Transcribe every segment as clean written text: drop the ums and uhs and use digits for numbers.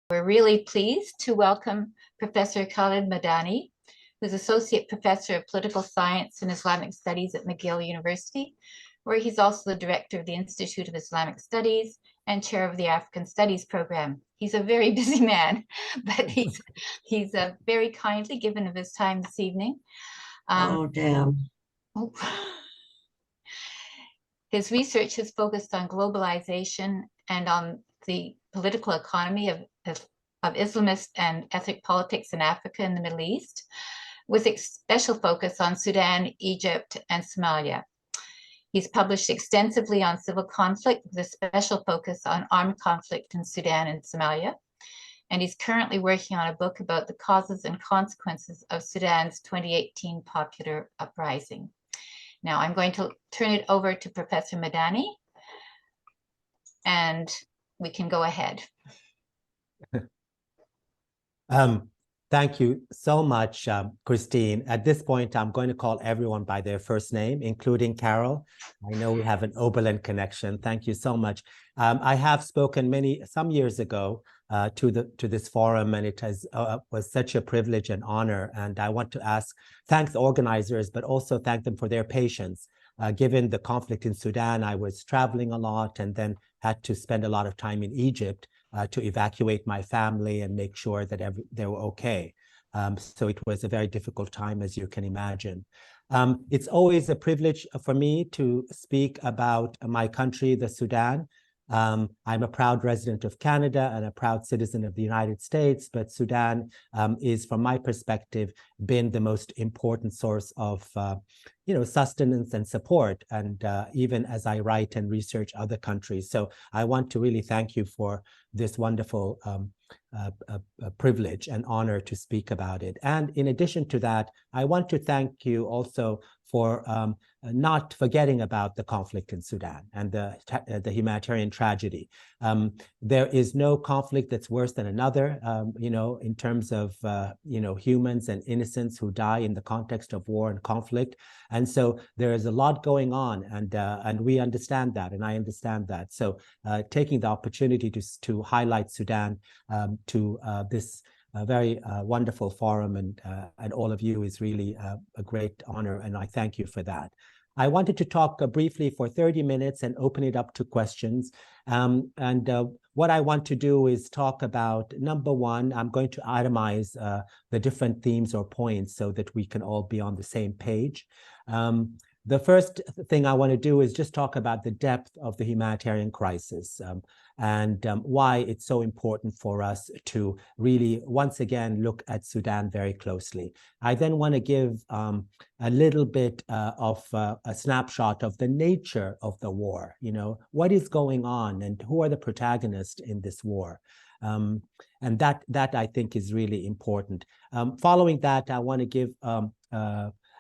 We're really pleased to welcome Professor Khalid Medani, who's Associate Professor of Political Science and Islamic Studies at McGill University, where he's also the Director of the Institute of Islamic Studies and Chair of the African Studies Program. He's a very busy man, but he's very kindly given of his time this evening. Oh, damn. His research has focused on globalization and on the political economy of Islamist and ethnic politics in Africa and the Middle East, with a special focus on Sudan, Egypt, and Somalia. He's published extensively on civil conflict with a special focus on armed conflict in Sudan and Somalia. And he's currently working on a book about the causes and consequences of Sudan's 2018 popular uprising. Now I'm going to turn it over to Professor Medani, and we can go ahead. Thank you so much, Christine. At this point, I'm going to call everyone by their first name, including Carol. I know we have an Oberlin connection. Thank you so much. I have spoken some years ago to this forum, and it was such a privilege and honor. And I want to thank the organizers, but also thank them for their patience. Given the conflict in Sudan, I was traveling a lot and then had to spend a lot of time in Egypt to evacuate my family and make sure that they were okay. So it was a very difficult time, as you can imagine. It's always a privilege for me to speak about my country, the Sudan. I'm a proud resident of Canada and a proud citizen of the United States, but Sudan is, from my perspective, been the most important source of sustenance and support, and even as I write and research other countries. So I want to really thank you for this wonderful privilege and honor to speak about it. And in addition to that, I want to thank you also for not forgetting about the conflict in Sudan and the humanitarian tragedy. There is no conflict that's worse than another, in terms of, humans and innocents who die in the context of war and conflict. And so there is a lot going on, and we understand that, and I understand that. So taking the opportunity to highlight Sudan to this very wonderful forum and all of you is really a great honor, and I thank you for that. I wanted to talk briefly for 30 minutes and open it up to questions. What I want to do is talk about, number one, I'm going to itemize the different themes or points so that we can all be on the same page. The first thing I want to do is just talk about the depth of the humanitarian crisis and why it's so important for us to really, once again, look at Sudan very closely. I then want to give a little bit of a snapshot of the nature of the war. What is going on and who are the protagonists in this war? And that I think is really important. Following that, I want to give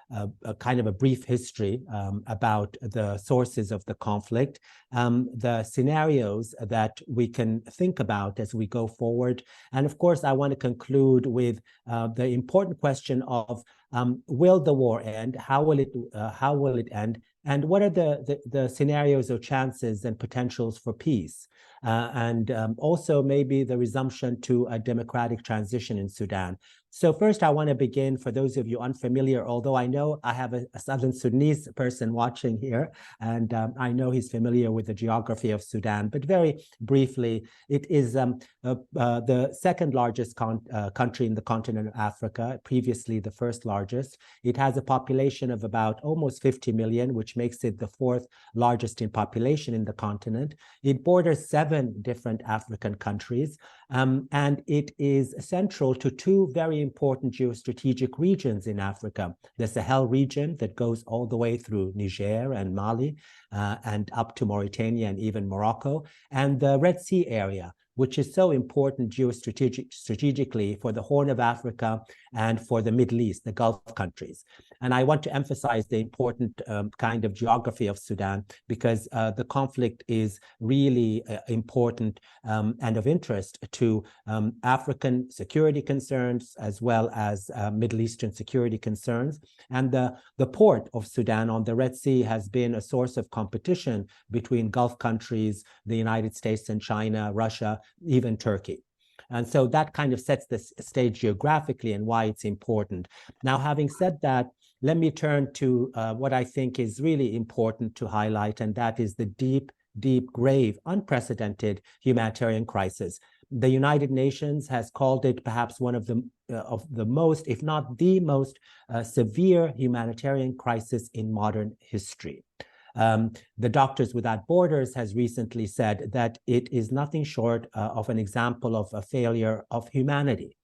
a kind of a brief history about the sources of the conflict, the scenarios that we can think about as we go forward. And of course, I want to conclude with the important question of will the war end? How will it end? And what are the scenarios or chances and potentials for peace? And also maybe the resumption to a democratic transition in Sudan. So first, I want to begin, for those of you unfamiliar, although I know I have a Southern Sudanese person watching here, and I know he's familiar with the geography of Sudan, but very briefly, it is the second largest country in the continent of Africa, previously the first largest. It has a population of about almost 50 million, which makes it the fourth largest in population in the continent. It borders 7 different African countries, and it is central to 2 very important geostrategic regions in Africa: the Sahel region that goes all the way through Niger and Mali and up to Mauritania and even Morocco, and the Red Sea area, which is so important strategically for the Horn of Africa and for the Middle East, the Gulf countries. And I want to emphasize the important kind of geography of Sudan, because the conflict is really important and of interest to African security concerns as well as Middle Eastern security concerns. And the port of Sudan on the Red Sea has been a source of competition between Gulf countries, the United States and China, Russia, even Turkey. And so that kind of sets the stage geographically and why it's important. Now, having said that, let me turn to what I think is really important to highlight, and that is the deep, grave, unprecedented humanitarian crisis. The United Nations has called it perhaps one of the most, if not the most, severe humanitarian crisis in modern history. The Doctors Without Borders has recently said that it is nothing short of an example of a failure of humanity.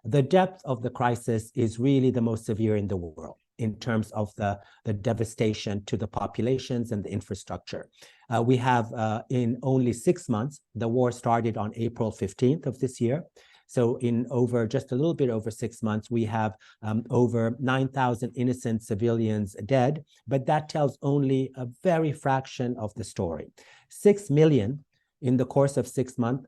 The depth of the crisis is really the most severe in the world in terms of the devastation to the populations and the infrastructure. We have, in only 6 months, the war started on April 15th of this year. So in just a little bit over 6 months, we have over 9,000 innocent civilians dead, but that tells only a very fraction of the story. 6 million in the course of 6 months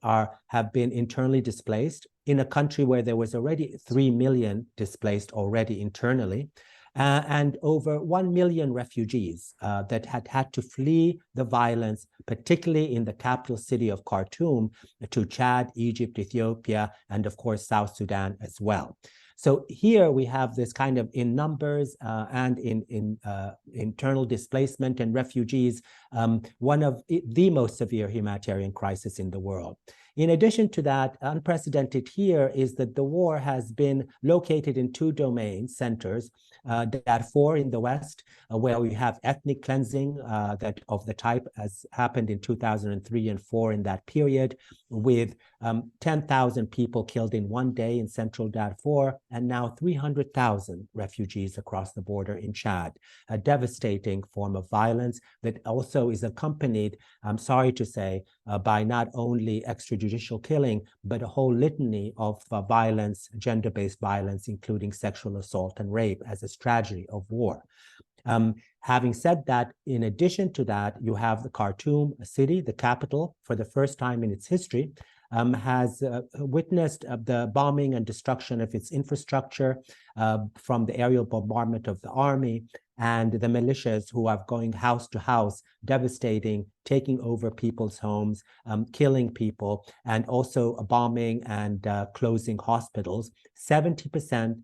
have been internally displaced in a country where there was already 3 million displaced already internally. And over 1 million refugees that had to flee the violence, particularly in the capital city of Khartoum, to Chad, Egypt, Ethiopia, and of course, South Sudan as well. So here we have this kind of in numbers and in internal displacement and refugees, one of the most severe humanitarian crises in the world. In addition to that, unprecedented here is that the war has been located in 2 domain centers, Darfur in the west, where we have ethnic cleansing that of the type as happened in 2003 and 4 in that period, with 10,000 people killed in 1 day in central Darfur, and now 300,000 refugees across the border in Chad, a devastating form of violence that also is accompanied, I'm sorry to say, by not only extrajudicial killing, but a whole litany of violence, gender-based violence, including sexual assault and rape as a strategy of war. Having said that, in addition to that, you have the Khartoum city, the capital, for the first time in its history, has witnessed the bombing and destruction of its infrastructure from the aerial bombardment of the army and the militias who are going house to house, devastating, taking over people's homes, killing people, and also bombing and closing hospitals. 70%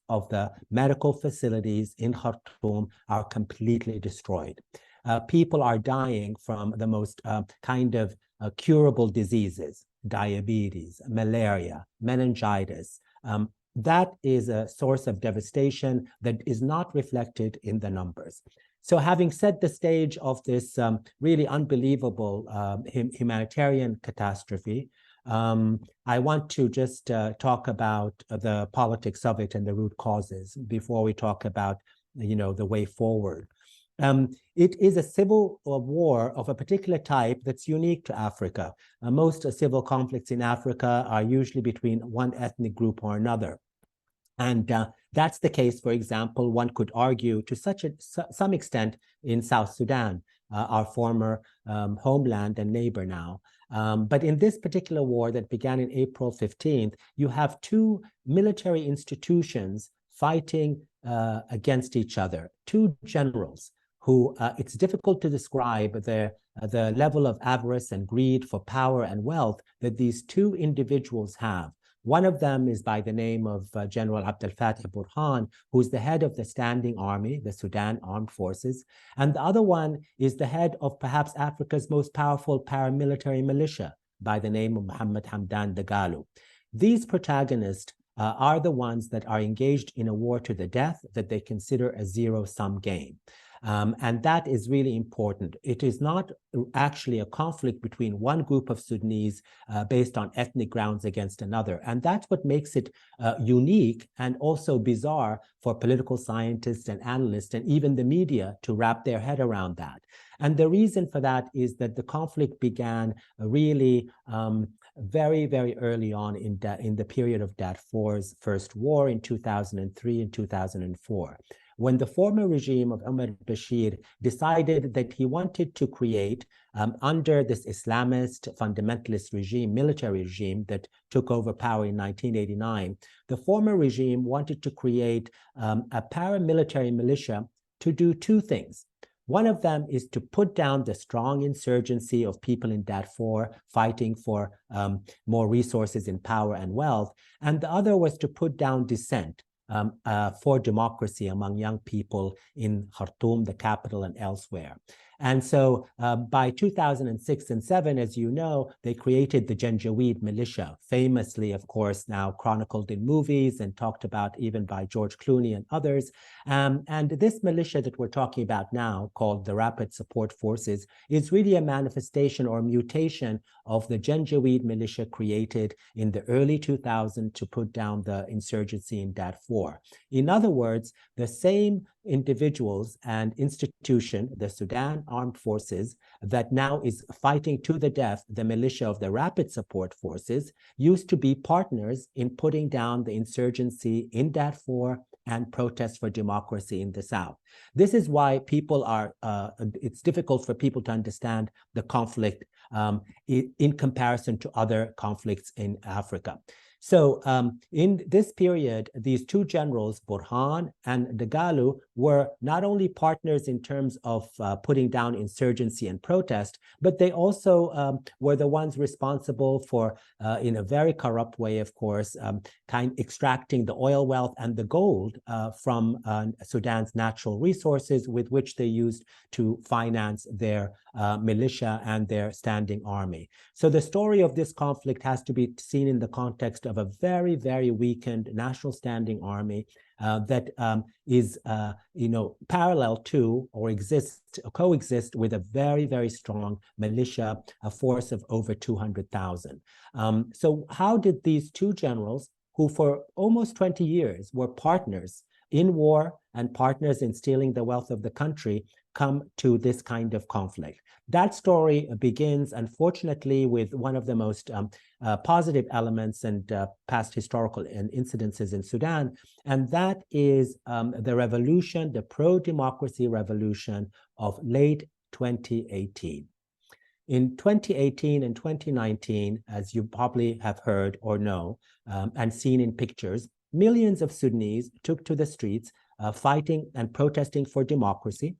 of the medical facilities in Khartoum are completely destroyed. People are dying from the most curable diseases, diabetes, malaria, meningitis. That is a source of devastation that is not reflected in the numbers. So having set the stage of this really unbelievable humanitarian catastrophe, I want to just talk about the politics of it and the root causes before we talk about, the way forward. It is a civil war of a particular type that's unique to Africa. Most civil conflicts in Africa are usually between one ethnic group or another. And that's the case, for example, one could argue to some extent in South Sudan, our former homeland and neighbor now. But in this particular war that began in April 15th, you have 2 military institutions fighting against each other, 2 generals who it's difficult to describe the level of avarice and greed for power and wealth that these 2 individuals have. One of them is by the name of General Abdel Fattah Burhan, who's the head of the standing army, the Sudan Armed Forces. And the other one is the head of perhaps Africa's most powerful paramilitary militia by the name of Mohammed Hamdan Dagalo. These protagonists are the ones that are engaged in a war to the death that they consider a zero-sum game. And that is really important. It is not actually a conflict between one group of Sudanese based on ethnic grounds against another. And that's what makes it unique and also bizarre for political scientists and analysts and even the media to wrap their head around that. And the reason for that is that the conflict began really very, very early on in the period of Darfur's first war in 2003 and 2004. When the former regime of Omar Bashir decided that he wanted to create, under this Islamist fundamentalist regime, military regime that took over power in 1989, the former regime wanted to create a paramilitary militia to do 2 things. One of them is to put down the strong insurgency of people in Darfur fighting for more resources in power and wealth. And the other was to put down dissent for democracy among young people in Khartoum, the capital, and elsewhere. And so by 2006 and 7, as you know, they created the Janjaweed militia, famously, of course, now chronicled in movies and talked about even by George Clooney and others. And this militia that we're talking about now, called the Rapid Support Forces, is really a manifestation or mutation of the Janjaweed militia created in the early 2000s to put down the insurgency in Darfur. In other words, the same individuals and institution, the Sudan Armed Forces, that now is fighting to the death the militia of the Rapid Support Forces, used to be partners in putting down the insurgency in Darfur and protests for democracy in the South. This is why people are, it's difficult for people to understand the conflict in comparison to other conflicts in Africa. So in this period, these two generals, Burhan and Dagalo, were not only partners in terms of putting down insurgency and protest, but they also were the ones responsible for, in a very corrupt way, of course, extracting the oil wealth and the gold from Sudan's natural resources, with which they used to finance their militia and their standing army. So the story of this conflict has to be seen in the context of a very, very weakened national standing army that is, parallel to or coexist with a very, very strong militia, a force of over 200,000. So how did these two generals, who for almost 20 years were partners in war and partners in stealing the wealth of the country, come to this kind of conflict? That story begins, unfortunately, with one of the most positive elements and past historical incidences in Sudan, and that is the revolution, the pro-democracy revolution of late 2018. In 2018 and 2019, as you probably have heard or know and seen in pictures, millions of Sudanese took to the streets fighting and protesting for democracy.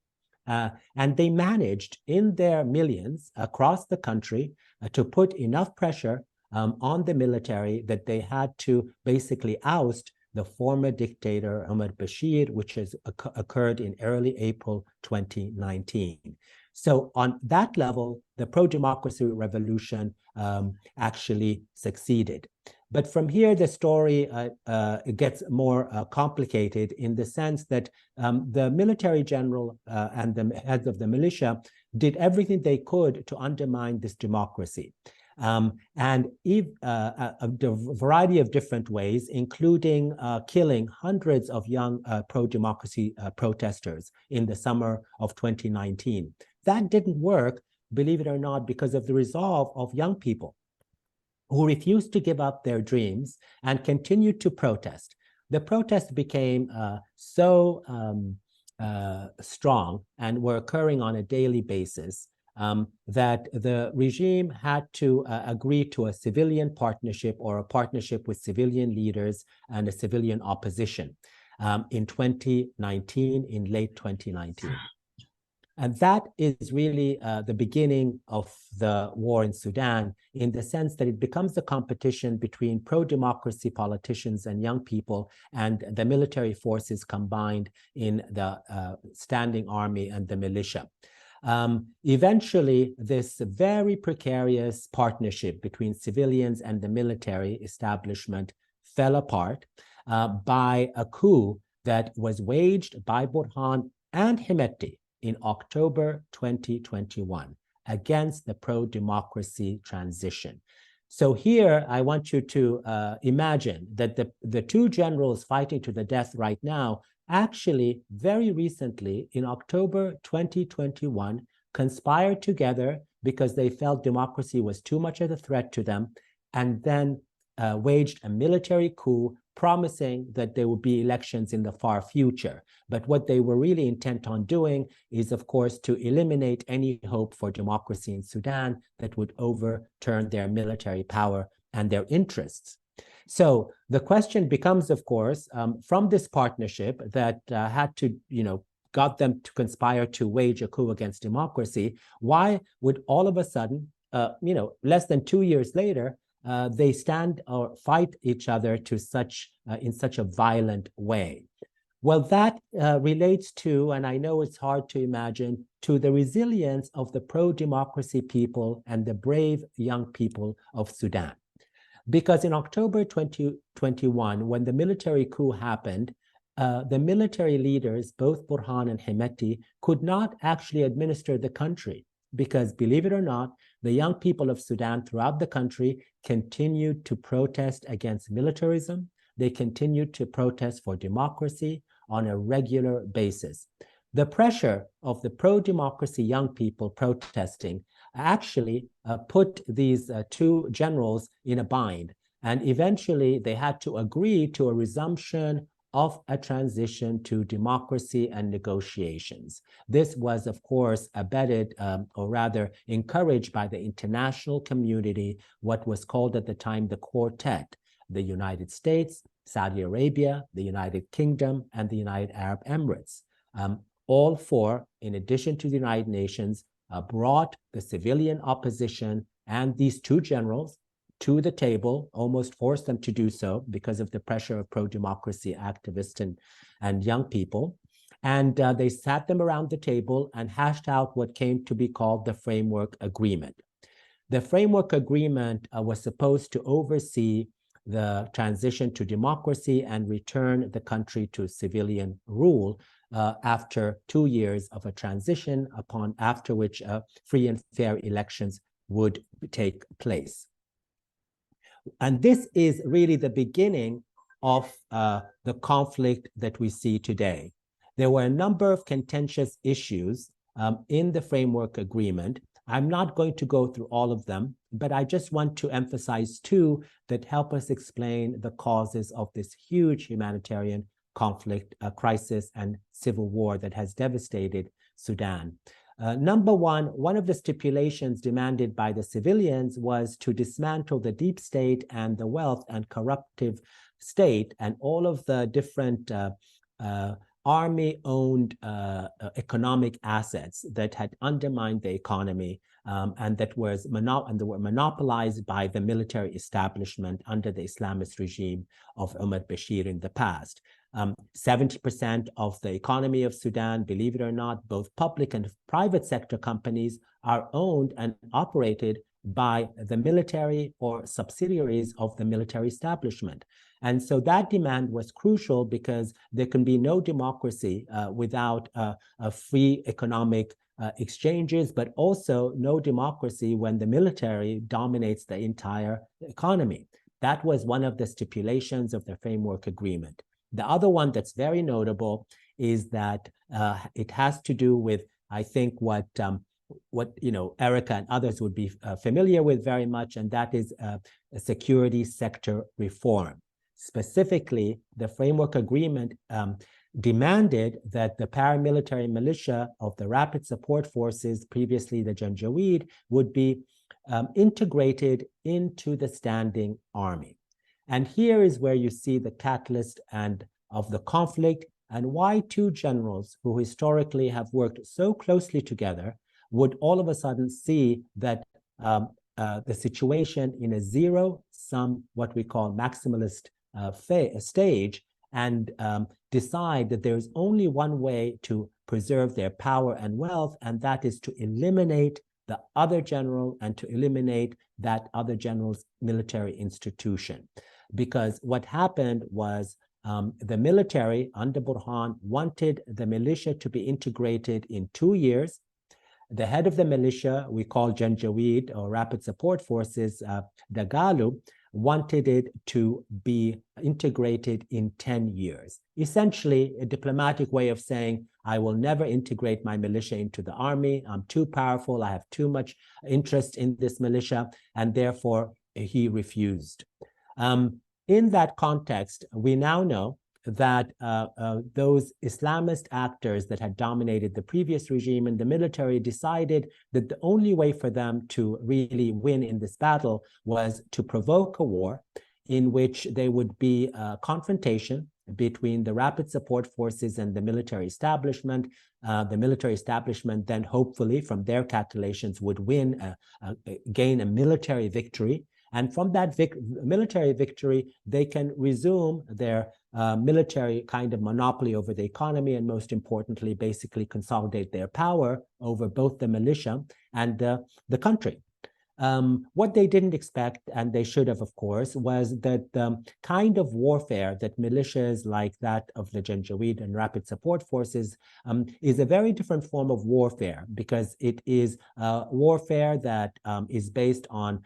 And they managed in their millions across the country to put enough pressure on the military that they had to basically oust the former dictator Omar Bashir, which has occurred in early April 2019. So on that level, the pro-democracy revolution actually succeeded. But from here, the story it gets more complicated in the sense that the military general and the heads of the militia did everything they could to undermine this democracy. And a variety of different ways, including killing hundreds of young pro-democracy protesters in the summer of 2019. That didn't work, believe it or not, because of the resolve of young people who refused to give up their dreams and continued to protest. The protests became so strong and were occurring on a daily basis that the regime had to agree to a civilian partnership or a partnership with civilian leaders and a civilian opposition in 2019, in late 2019. And that is really the beginning of the war in Sudan, in the sense that it becomes a competition between pro-democracy politicians and young people and the military forces combined in the standing army and the militia. Eventually, this very precarious partnership between civilians and the military establishment fell apart by a coup that was waged by Burhan and Hemeti in October 2021 against the pro-democracy transition. So here, I want you to imagine that the two generals fighting to the death right now actually very recently, in October 2021, conspired together because they felt democracy was too much of a threat to them, and then waged a military coup promising that there would be elections in the far future. But what they were really intent on doing is, of course, to eliminate any hope for democracy in Sudan that would overturn their military power and their interests. So the question becomes, of course, from this partnership that had to, got them to conspire to wage a coup against democracy, why would all of a sudden, less than 2 years later, they stand or fight each other to in such a violent way? Well, that relates to, and I know it's hard to imagine, to the resilience of the pro-democracy people and the brave young people of Sudan. Because in October 2021, when the military coup happened, the military leaders, both Burhan and Hemeti, could not actually administer the country because, believe it or not, the young people of Sudan throughout the country continued to protest against militarism. They continued to protest for democracy on a regular basis. The pressure of the pro-democracy young people protesting actually put these two generals in a bind. And eventually they had to agree to a resumption of a transition to democracy and negotiations. This was, of course, abetted or rather encouraged by the international community, what was called at the time the Quartet, the United States, Saudi Arabia, the United Kingdom, and the United Arab Emirates. All four, in addition to the United Nations, brought the civilian opposition and these two generals to the table, almost forced them to do so because of the pressure of pro-democracy activists and young people. And they sat them around the table and hashed out what came to be called the Framework Agreement. The Framework Agreement was supposed to oversee the transition to democracy and return the country to civilian rule after 2 years of a transition, after which free and fair elections would take place. And this is really the beginning of the conflict that we see today. There were a number of contentious issues in the Framework Agreement. I'm not going to go through all of them, but I just want to emphasize two that help us explain the causes of this huge humanitarian conflict, crisis, and civil war that has devastated Sudan. Number one of the stipulations demanded by the civilians was to dismantle the deep state and the wealth and corruptive state and all of the different army-owned economic assets that had undermined the economy and that were monopolized by the military establishment under the Islamist regime of Umar Bashir in the past. 70% of the economy of Sudan, believe it or not, both public and private sector companies are owned and operated by the military or subsidiaries of the military establishment. And so that demand was crucial because there can be no democracy without a free economic exchanges, but also no democracy when the military dominates the entire economy. That was one of the stipulations of the Framework Agreement. The other one that's very notable is that it has to do with, I think, what Erica and others would be familiar with very much, and that is a security sector reform. Specifically, the Framework Agreement demanded that the paramilitary militia of the Rapid Support Forces, previously the Janjaweed, would be integrated into the standing army. And here is where you see the catalyst of the conflict and why two generals who historically have worked so closely together would all of a sudden see that the situation in a zero-sum, what we call maximalist stage, and decide that there's only one way to preserve their power and wealth, and that is to eliminate the other general and to eliminate that other general's military institution. Because what happened was the military under Burhan wanted the militia to be integrated in 2 years. The head of the militia, we call Janjaweed or Rapid Support Forces, Dagalu, wanted it to be integrated in 10 years. Essentially, a diplomatic way of saying, I will never integrate my militia into the army. I'm too powerful. I have too much interest in this militia, and therefore he refused. In that context, we now know that those Islamist actors that had dominated the previous regime in the military decided that the only way for them to really win in this battle was to provoke a war in which there would be a confrontation between the rapid support forces and the military establishment. The military establishment then hopefully from their calculations would gain a military victory. And from that military victory, they can resume their military kind of monopoly over the economy, and most importantly, basically consolidate their power over both the militia and the country. What they didn't expect, and they should have, of course, was that the kind of warfare that militias like that of the Janjaweed and Rapid Support Forces is a very different form of warfare, because it is warfare that is based on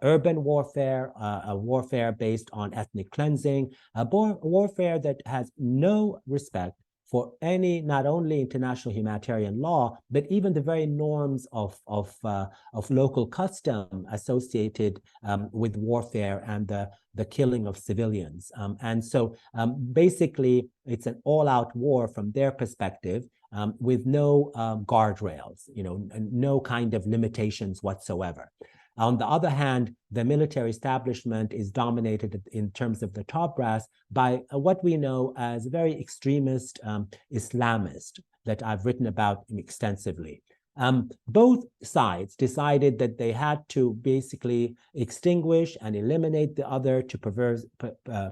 urban warfare, a warfare based on ethnic cleansing, a warfare that has no respect for any, not only international humanitarian law, but even the very norms of local custom associated with warfare and the killing of civilians. And so basically, it's an all-out war from their perspective, with no guardrails, no kind of limitations whatsoever. On the other hand, the military establishment is dominated in terms of the top brass by what we know as very extremist Islamist that I've written about extensively. Both sides decided that they had to basically extinguish and eliminate the other to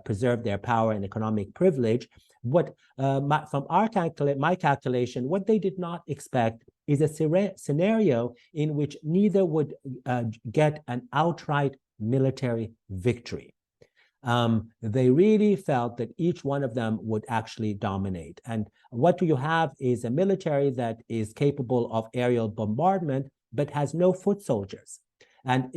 preserve their power and economic privilege. What from my calculation, what they did not expect is a scenario in which neither would get an outright military victory. They really felt that each one of them would actually dominate. And what you have is a military that is capable of aerial bombardment, but has no foot soldiers, and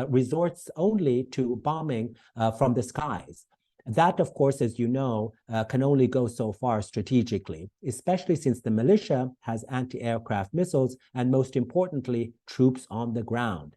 resorts only to bombing from the skies. That, of course, as you know, can only go so far strategically, especially since the militia has anti-aircraft missiles and, most importantly, troops on the ground.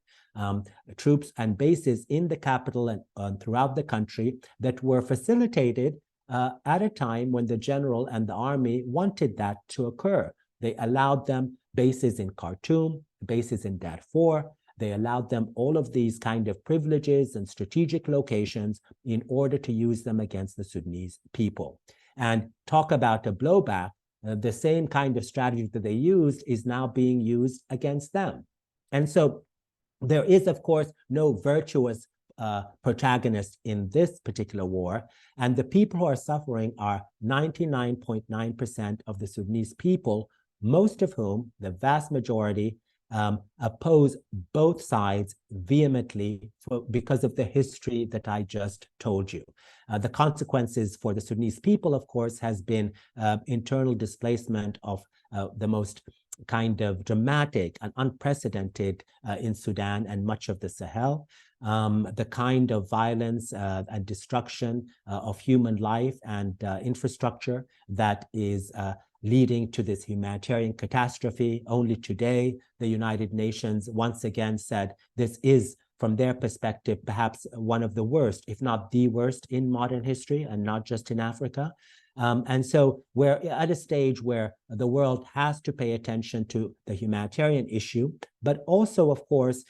Troops and bases in the capital and throughout the country that were facilitated at a time when the general and the army wanted that to occur. They allowed them bases in Khartoum, bases in Darfur. They allowed them all of these kind of privileges and strategic locations in order to use them against the Sudanese people. And talk about a blowback, the same kind of strategy that they used is now being used against them. And so there is, of course, no virtuous protagonist in this particular war. And the people who are suffering are 99.9% of the Sudanese people, most of whom, the vast majority, oppose both sides vehemently because of the history that I just told you. The consequences for the Sudanese people, of course, has been internal displacement of the most kind of dramatic and unprecedented in Sudan and much of the Sahel. The kind of violence and destruction of human life and infrastructure that is leading to this humanitarian catastrophe. Only today, the United Nations once again said this is, from their perspective, perhaps one of the worst, if not the worst in modern history, and not just in Africa. And so we're at a stage where the world has to pay attention to the humanitarian issue, but also, of course,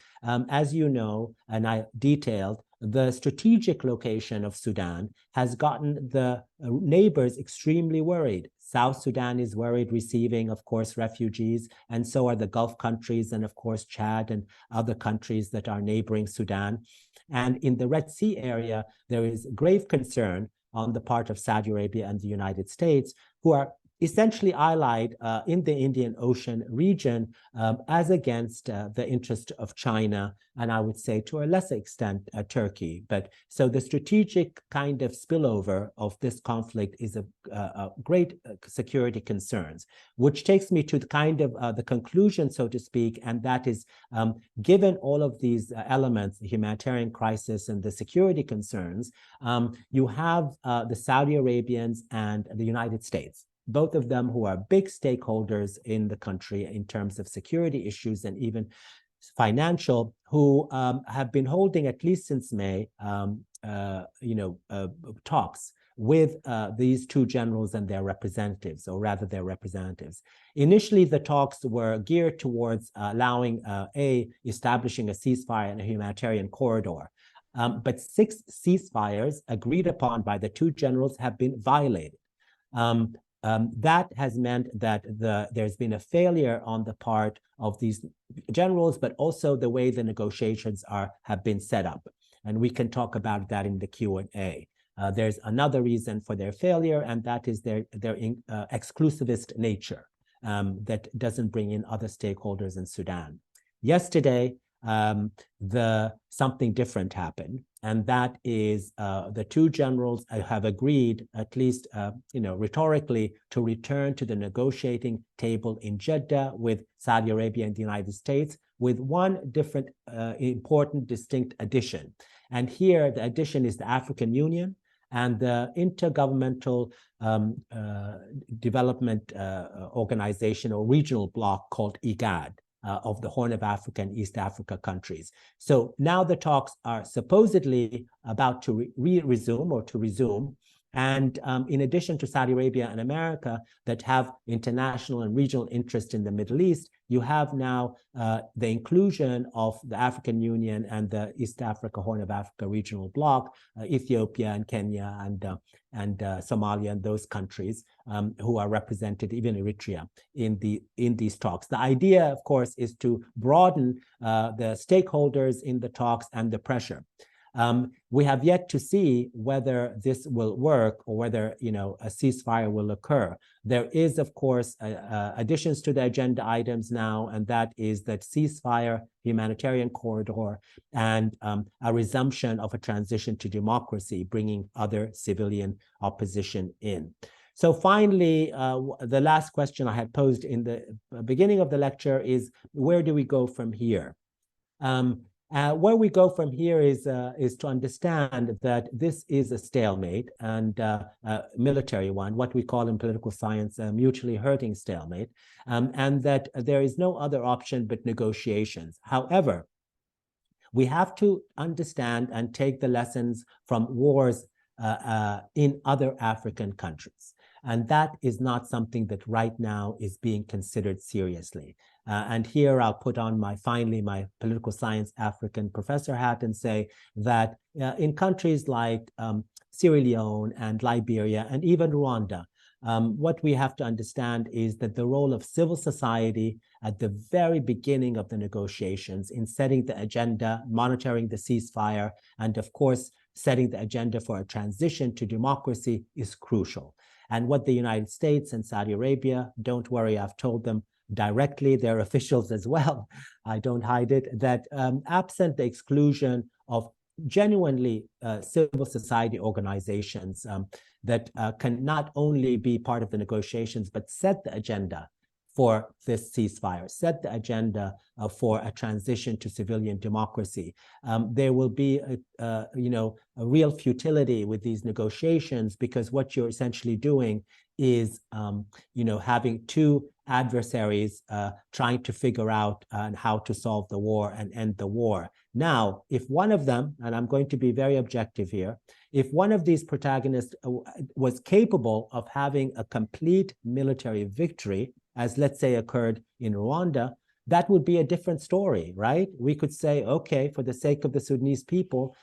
as you know, and I detailed, the strategic location of Sudan has gotten the neighbors extremely worried. South Sudan is worried, receiving, of course, refugees, and so are the Gulf countries, and of course, Chad and other countries that are neighboring Sudan. And in the Red Sea area, there is grave concern on the part of Saudi Arabia and the United States, who are essentially allied in the Indian Ocean region as against the interest of China, and I would say to a lesser extent, Turkey. But so the strategic kind of spillover of this conflict is a great security concerns, which takes me to the kind of the conclusion, so to speak, and that is given all of these elements, the humanitarian crisis and the security concerns, you have the Saudi Arabians and the United States, both of them who are big stakeholders in the country in terms of security issues and even financial, who have been holding, at least since May, talks with these two generals and their representatives, or rather their representatives. Initially, the talks were geared towards allowing establishing a ceasefire and a humanitarian corridor. but 6 ceasefires agreed upon by the 2 generals have been violated. That has meant that there's been a failure on the part of these generals, but also the way the negotiations have been set up. And we can talk about that in the Q&A. There's another reason for their failure, and that is their exclusivist nature that doesn't bring in other stakeholders in Sudan. Yesterday, something different happened, and that is the 2 generals have agreed, at least rhetorically, to return to the negotiating table in Jeddah with Saudi Arabia and the United States, with one different important distinct addition. And here the addition is the African Union and the Intergovernmental Development Organization or regional bloc called IGAD. Of the Horn of Africa and East Africa countries. So now the talks are supposedly about to resume. And in addition to Saudi Arabia and America that have international and regional interest in the Middle East, you have now the inclusion of the African Union and the East Africa, Horn of Africa regional bloc, Ethiopia and Kenya and Somalia and those countries who are represented, even Eritrea, in these talks. The idea, of course, is to broaden the stakeholders in the talks and the pressure. We have yet to see whether this will work or whether a ceasefire will occur. There is, of course, additions to the agenda items now, and that is that ceasefire, humanitarian corridor, and a resumption of a transition to democracy, bringing other civilian opposition in. So finally, the last question I had posed in the beginning of the lecture is, where do we go from here? Where we go from here is to understand that this is a stalemate and a military one, what we call in political science a mutually hurting stalemate, and that there is no other option but negotiations. However, we have to understand and take the lessons from wars in other African countries. And that is not something that right now is being considered seriously. And here I'll put on finally my political science African professor hat and say that in countries like Sierra Leone and Liberia and even Rwanda, what we have to understand is that the role of civil society at the very beginning of the negotiations in setting the agenda, monitoring the ceasefire, and of course, setting the agenda for a transition to democracy is crucial. And what the United States and Saudi Arabia, don't worry, I've told them directly, their officials as well, I don't hide it, that absent the exclusion of genuinely civil society organizations that can not only be part of the negotiations, but set the agenda for this ceasefire, set the agenda for a transition to civilian democracy. There will be a real futility with these negotiations, because what you're essentially doing is having 2 adversaries trying to figure out how to solve the war and end the war. Now, if one of them, and I'm going to be very objective here, if one of these protagonists was capable of having a complete military victory, as let's say occurred in Rwanda, that would be a different story, right? We could say, okay, for the sake of the Sudanese people,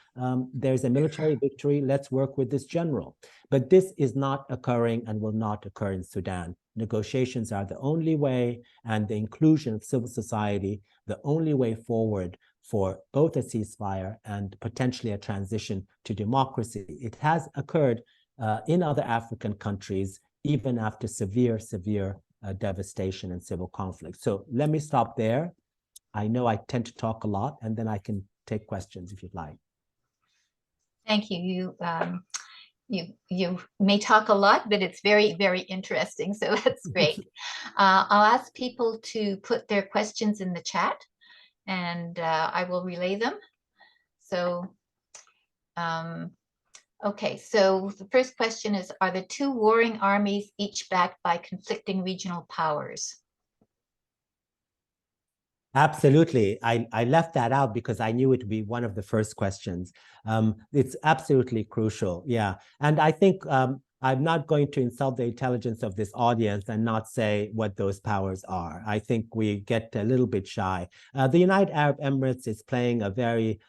there's a military victory, let's work with this general. But this is not occurring and will not occur in Sudan. Negotiations are the only way, and the inclusion of civil society, the only way forward for both a ceasefire and potentially a transition to democracy. It has occurred in other African countries, even after severe devastation and civil conflict. So let me stop there. I know I tend to talk a lot, and then I can take questions if you'd like. Thank you. You may talk a lot, but it's very, very interesting. So that's great. I'll ask people to put their questions in the chat, and I will relay them. So, okay, so the first question is, are the 2 warring armies each backed by conflicting regional powers? Absolutely. I left that out because I knew it would be one of the first questions. It's absolutely crucial. Yeah. And I think I'm not going to insult the intelligence of this audience and not say what those powers are. I think we get a little bit shy. The United Arab Emirates is playing a very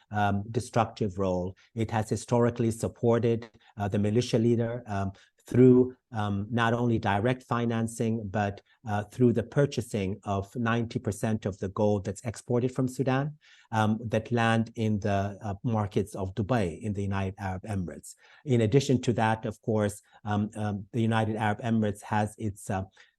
destructive role. It has historically supported the militia leader through not only direct financing, but through the purchasing of 90% of the gold that's exported from Sudan that land in the markets of Dubai in the United Arab Emirates. In addition to that, of course, the United Arab Emirates has its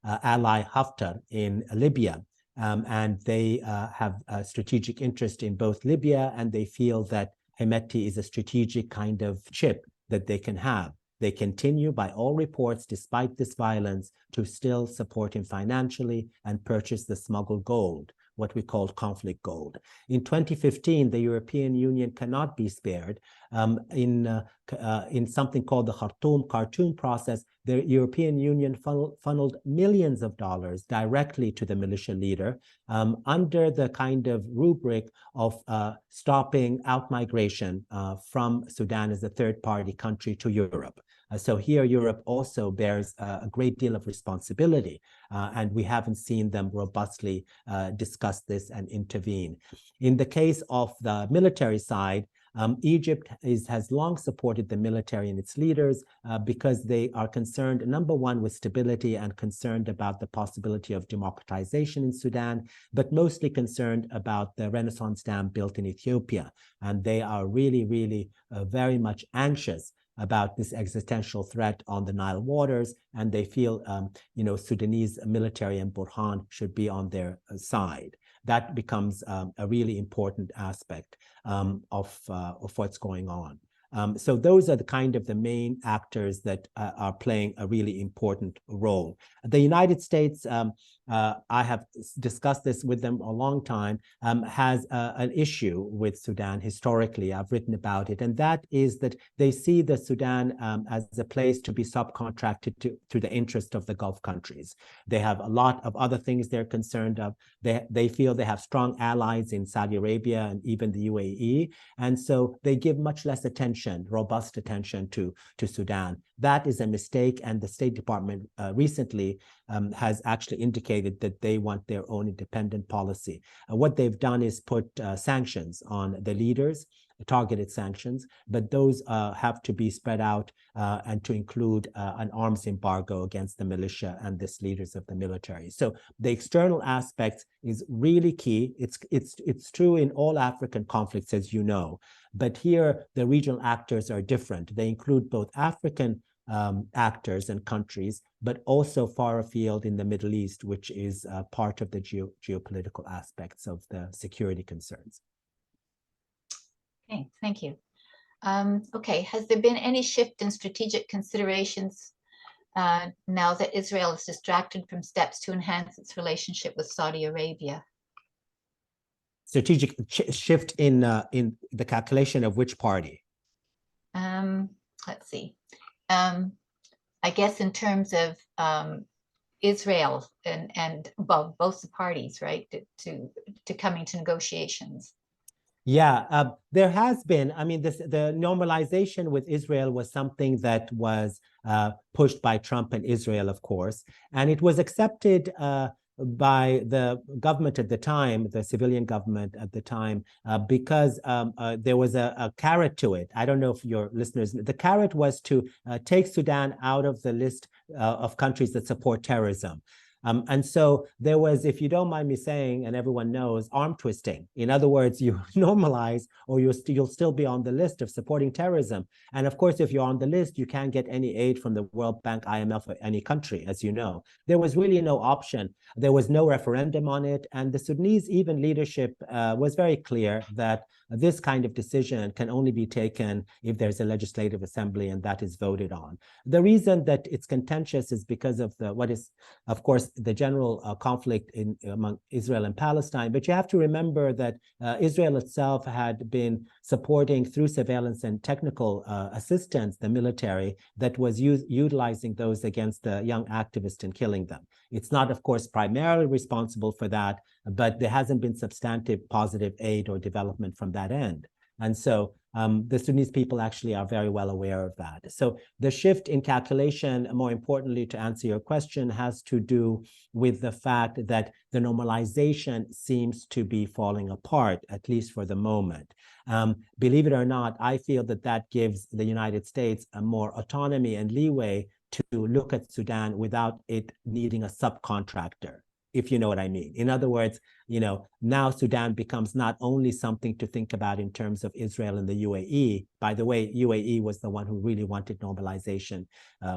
ally Haftar in Libya. And they have a strategic interest in both Libya, and they feel that Hemeti is a strategic kind of chip that they can have. They continue, by all reports, despite this violence, to still support him financially and purchase the smuggled gold, what we call conflict gold. In 2015, the European Union cannot be spared. In something called the Khartoum process, the European Union funneled millions of dollars directly to the militia leader under the kind of rubric of stopping out-migration from Sudan as a third-party country to Europe. So here, Europe also bears a great deal of responsibility, and we haven't seen them robustly discuss this and intervene. In the case of the military side, Egypt has long supported the military and its leaders because they are concerned, number one, with stability and concerned about the possibility of democratization in Sudan, but mostly concerned about the Renaissance Dam built in Ethiopia. And they are really, really very much anxious about this existential threat on the Nile waters, and they feel, Sudanese military and Burhan should be on their side. That becomes a really important aspect of what's going on. So those are the main actors that are playing a really important role. The United States, I have discussed this with them a long time, has an issue with Sudan historically. I've written about it, and that is that they see the Sudan as a place to be subcontracted to the interest of the Gulf countries. They have a lot of other things they're concerned of. They feel they have strong allies in Saudi Arabia and even the UAE, and so they give much less attention, robust attention to Sudan. That is a mistake, and the State Department recently has actually indicated that they want their own independent policy. What they've done is put sanctions on the leaders, targeted sanctions, but those have to be spread out and to include an arms embargo against the militia and the leaders of the military. So the external aspect is really key. It's true in all African conflicts, as you know, but here the regional actors are different. They include both African actors and countries, but also far afield in the Middle East, which is part of the geopolitical aspects of the security concerns. Okay, thank you. Okay, has there been any shift in strategic considerations now that Israel is distracted from steps to enhance its relationship with Saudi Arabia? Strategic shift in the calculation of which party? Let's see. I guess in terms of Israel and both the parties, right, to coming to negotiations. Yeah, there has been. I mean, the normalization with Israel was something that was pushed by Trump and Israel, of course, and it was accepted by the government at the time, the civilian government at the time, because there was a carrot to it. I don't know if your listeners, the carrot was to take Sudan out of the list of countries that support terrorism. And so there was, if you don't mind me saying, and everyone knows, arm twisting. In other words, you normalize, or you'll still be on the list of supporting terrorism. And of course, if you're on the list, you can't get any aid from the World Bank, IMF, or any country, as you know. There was really no option. There was no referendum on it. And the Sudanese even leadership was very clear that this kind of decision can only be taken if there's a legislative assembly and that is voted on. The reason that it's contentious is because of what is, of course, the general conflict among Israel and Palestine. But you have to remember that Israel itself had been supporting, through surveillance and technical assistance, the military that was utilizing those against the young activists and killing them. It's not, of course, primarily responsible for that, but there hasn't been substantive positive aid or development from that end. And so The Sudanese people actually are very well aware of that. So the shift in calculation, more importantly, to answer your question, has to do with the fact that the normalization seems to be falling apart, at least for the moment. Believe it or not, I feel that that gives the United States a more autonomy and leeway to look at Sudan without it needing a subcontractor, if you know what I mean. In other words, now Sudan becomes not only something to think about in terms of Israel and the UAE. By the way, UAE was the one who really wanted normalization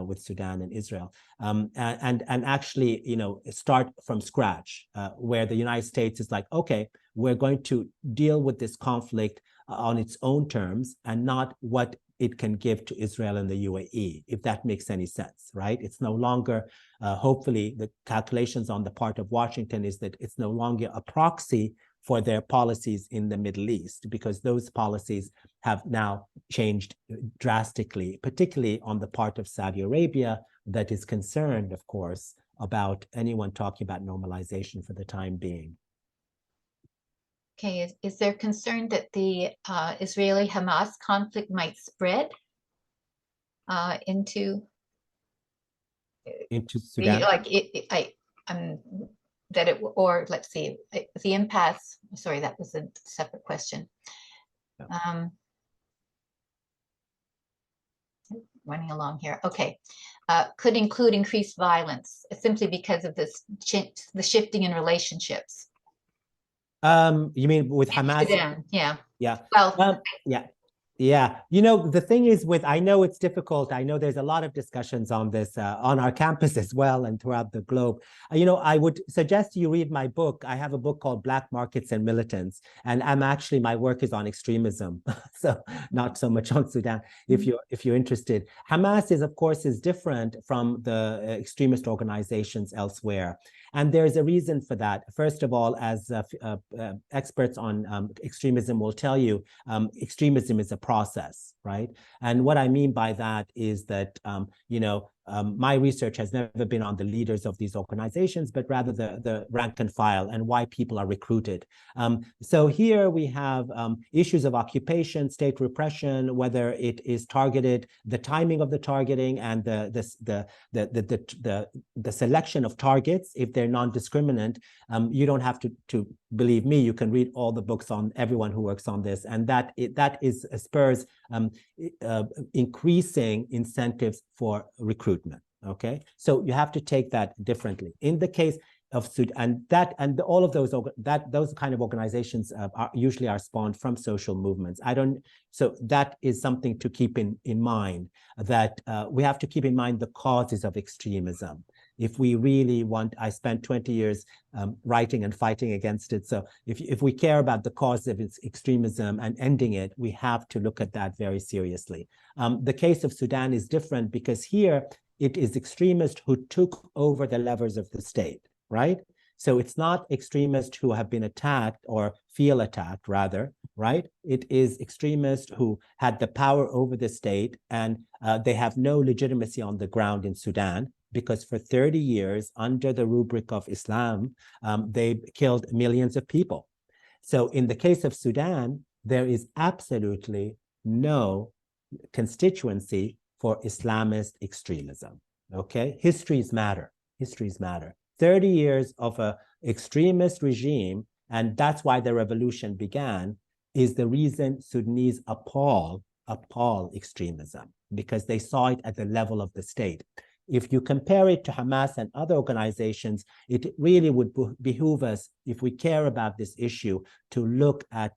with Sudan and Israel, and actually, start from scratch, where the United States is like, okay, we're going to deal with this conflict on its own terms and not what it can give to Israel and the UAE, if that makes any sense, right? It's no longer, hopefully, the calculations on the part of Washington is that it's no longer a proxy for their policies in the Middle East, because those policies have now changed drastically, particularly on the part of Saudi Arabia, that is concerned, of course, about anyone talking about normalization for the time being. Okay, is there concern that the Israeli-Hamas conflict might spread into Sudan? Like that it, or let's see, the impasse. Sorry, that was a separate question. Yeah. Running along here. Okay, could include increased violence simply because of this the shifting in relationships. You mean with Hamas? Sudan, yeah. Yeah. Well, yeah. Yeah. The thing is I know it's difficult. I know there's a lot of discussions on this on our campus as well and throughout the globe. I would suggest you read my book. I have a book called Black Markets and Militants, and my work is on extremism. So not so much on Sudan, if you're interested. Hamas of course, is different from the extremist organizations elsewhere. And there's a reason for that. First of all, as experts on extremism will tell you, extremism is a process, right? And what I mean by that is that, my research has never been on the leaders of these organizations, but rather the rank and file and why people are recruited. So here we have issues of occupation, state repression, whether it is targeted, the timing of the targeting, and the selection of targets. If they're non-discriminant, you don't have to believe me. You can read all the books on everyone who works on this, and that spurs increasing incentives for recruitment. Okay, so you have to take that differently. In the case of Sudan, all of those kind of organizations usually are spawned from social movements. So that is something to keep in mind, that we have to keep in mind the causes of extremism. If we really I spent 20 years writing and fighting against it. So if we care about the cause of its extremism and ending it, we have to look at that very seriously. The case of Sudan is different because here it is extremists who took over the levers of the state, right? So it's not extremists who have been attacked or feel attacked, rather, right? It is extremists who had the power over the state, and they have no legitimacy on the ground in Sudan, because for 30 years, under the rubric of Islam, they killed millions of people. So in the case of Sudan, there is absolutely no constituency for Islamist extremism, okay? Histories matter. 30 years of an extremist regime, and that's why the revolution began, is the reason Sudanese appall extremism, because they saw it at the level of the state. If you compare it to Hamas and other organizations, it really would behoove us, if we care about this issue, to look at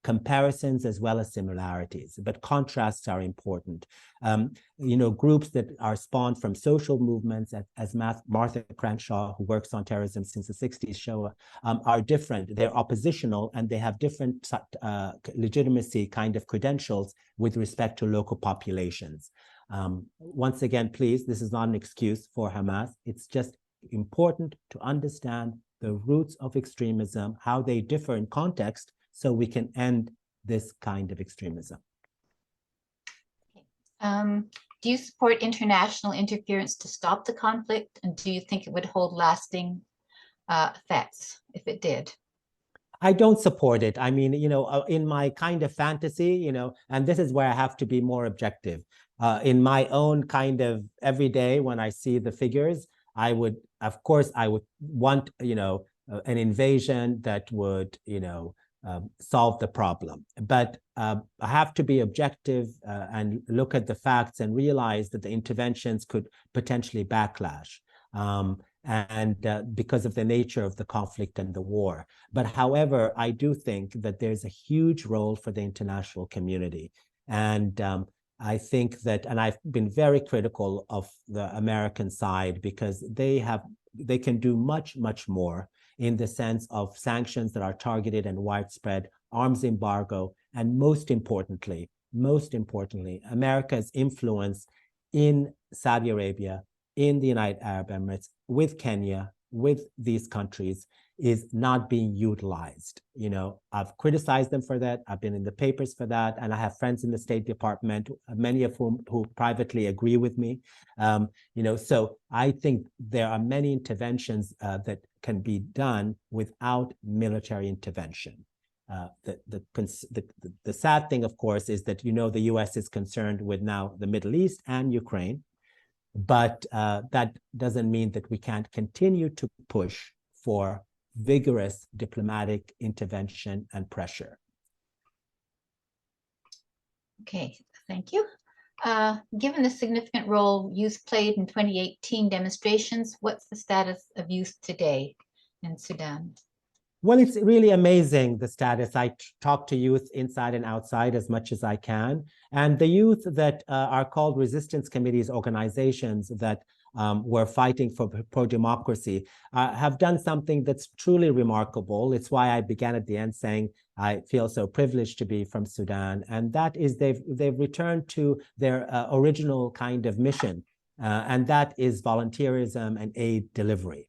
comparisons as well as similarities. But contrasts are important. Groups that are spawned from social movements, as Martha Cranshaw, who works on terrorism since the 60s, show, are different. They're oppositional, and they have different legitimacy kind of credentials with respect to local populations. Once again, please, this is not an excuse for Hamas. It's just important to understand the roots of extremism, how they differ in context, so we can end this kind of extremism. Do you support international interference to stop the conflict? And do you think it would hold lasting effects if it did? I don't support it. I mean, in my kind of fantasy, and this is where I have to be more objective. In my own kind of everyday, when I see the figures, of course, I would want, an invasion that would, solve the problem. But I have to be objective and look at the facts and realize that the interventions could potentially backlash. Because of the nature of the conflict and the war. But however, I do think that there's a huge role for the international community. And I think that, and I've been very critical of the American side because they can do much, much more in the sense of sanctions that are targeted and widespread, arms embargo, and most importantly, America's influence in Saudi Arabia, in the United Arab Emirates, with Kenya, with these countries, is not being utilized. I've criticized them for that. I've been in the papers for that. And I have friends in the State Department, many of whom who privately agree with me. So I think there are many interventions that can be done without military intervention. The sad thing, of course, is that, the US is concerned with now the Middle East and Ukraine. But that doesn't mean that we can't continue to push for vigorous diplomatic intervention and pressure. Okay, thank you. Given the significant role youth played in 2018 demonstrations, what's the status of youth today in Sudan? Well, it's really amazing, the status. I talk to youth inside and outside as much as I can. And the youth that are called resistance committees, organizations that were fighting for pro-democracy, have done something that's truly remarkable. It's why I began at the end saying I feel so privileged to be from Sudan. And that is they've returned to their original kind of mission. And that is volunteerism and aid delivery.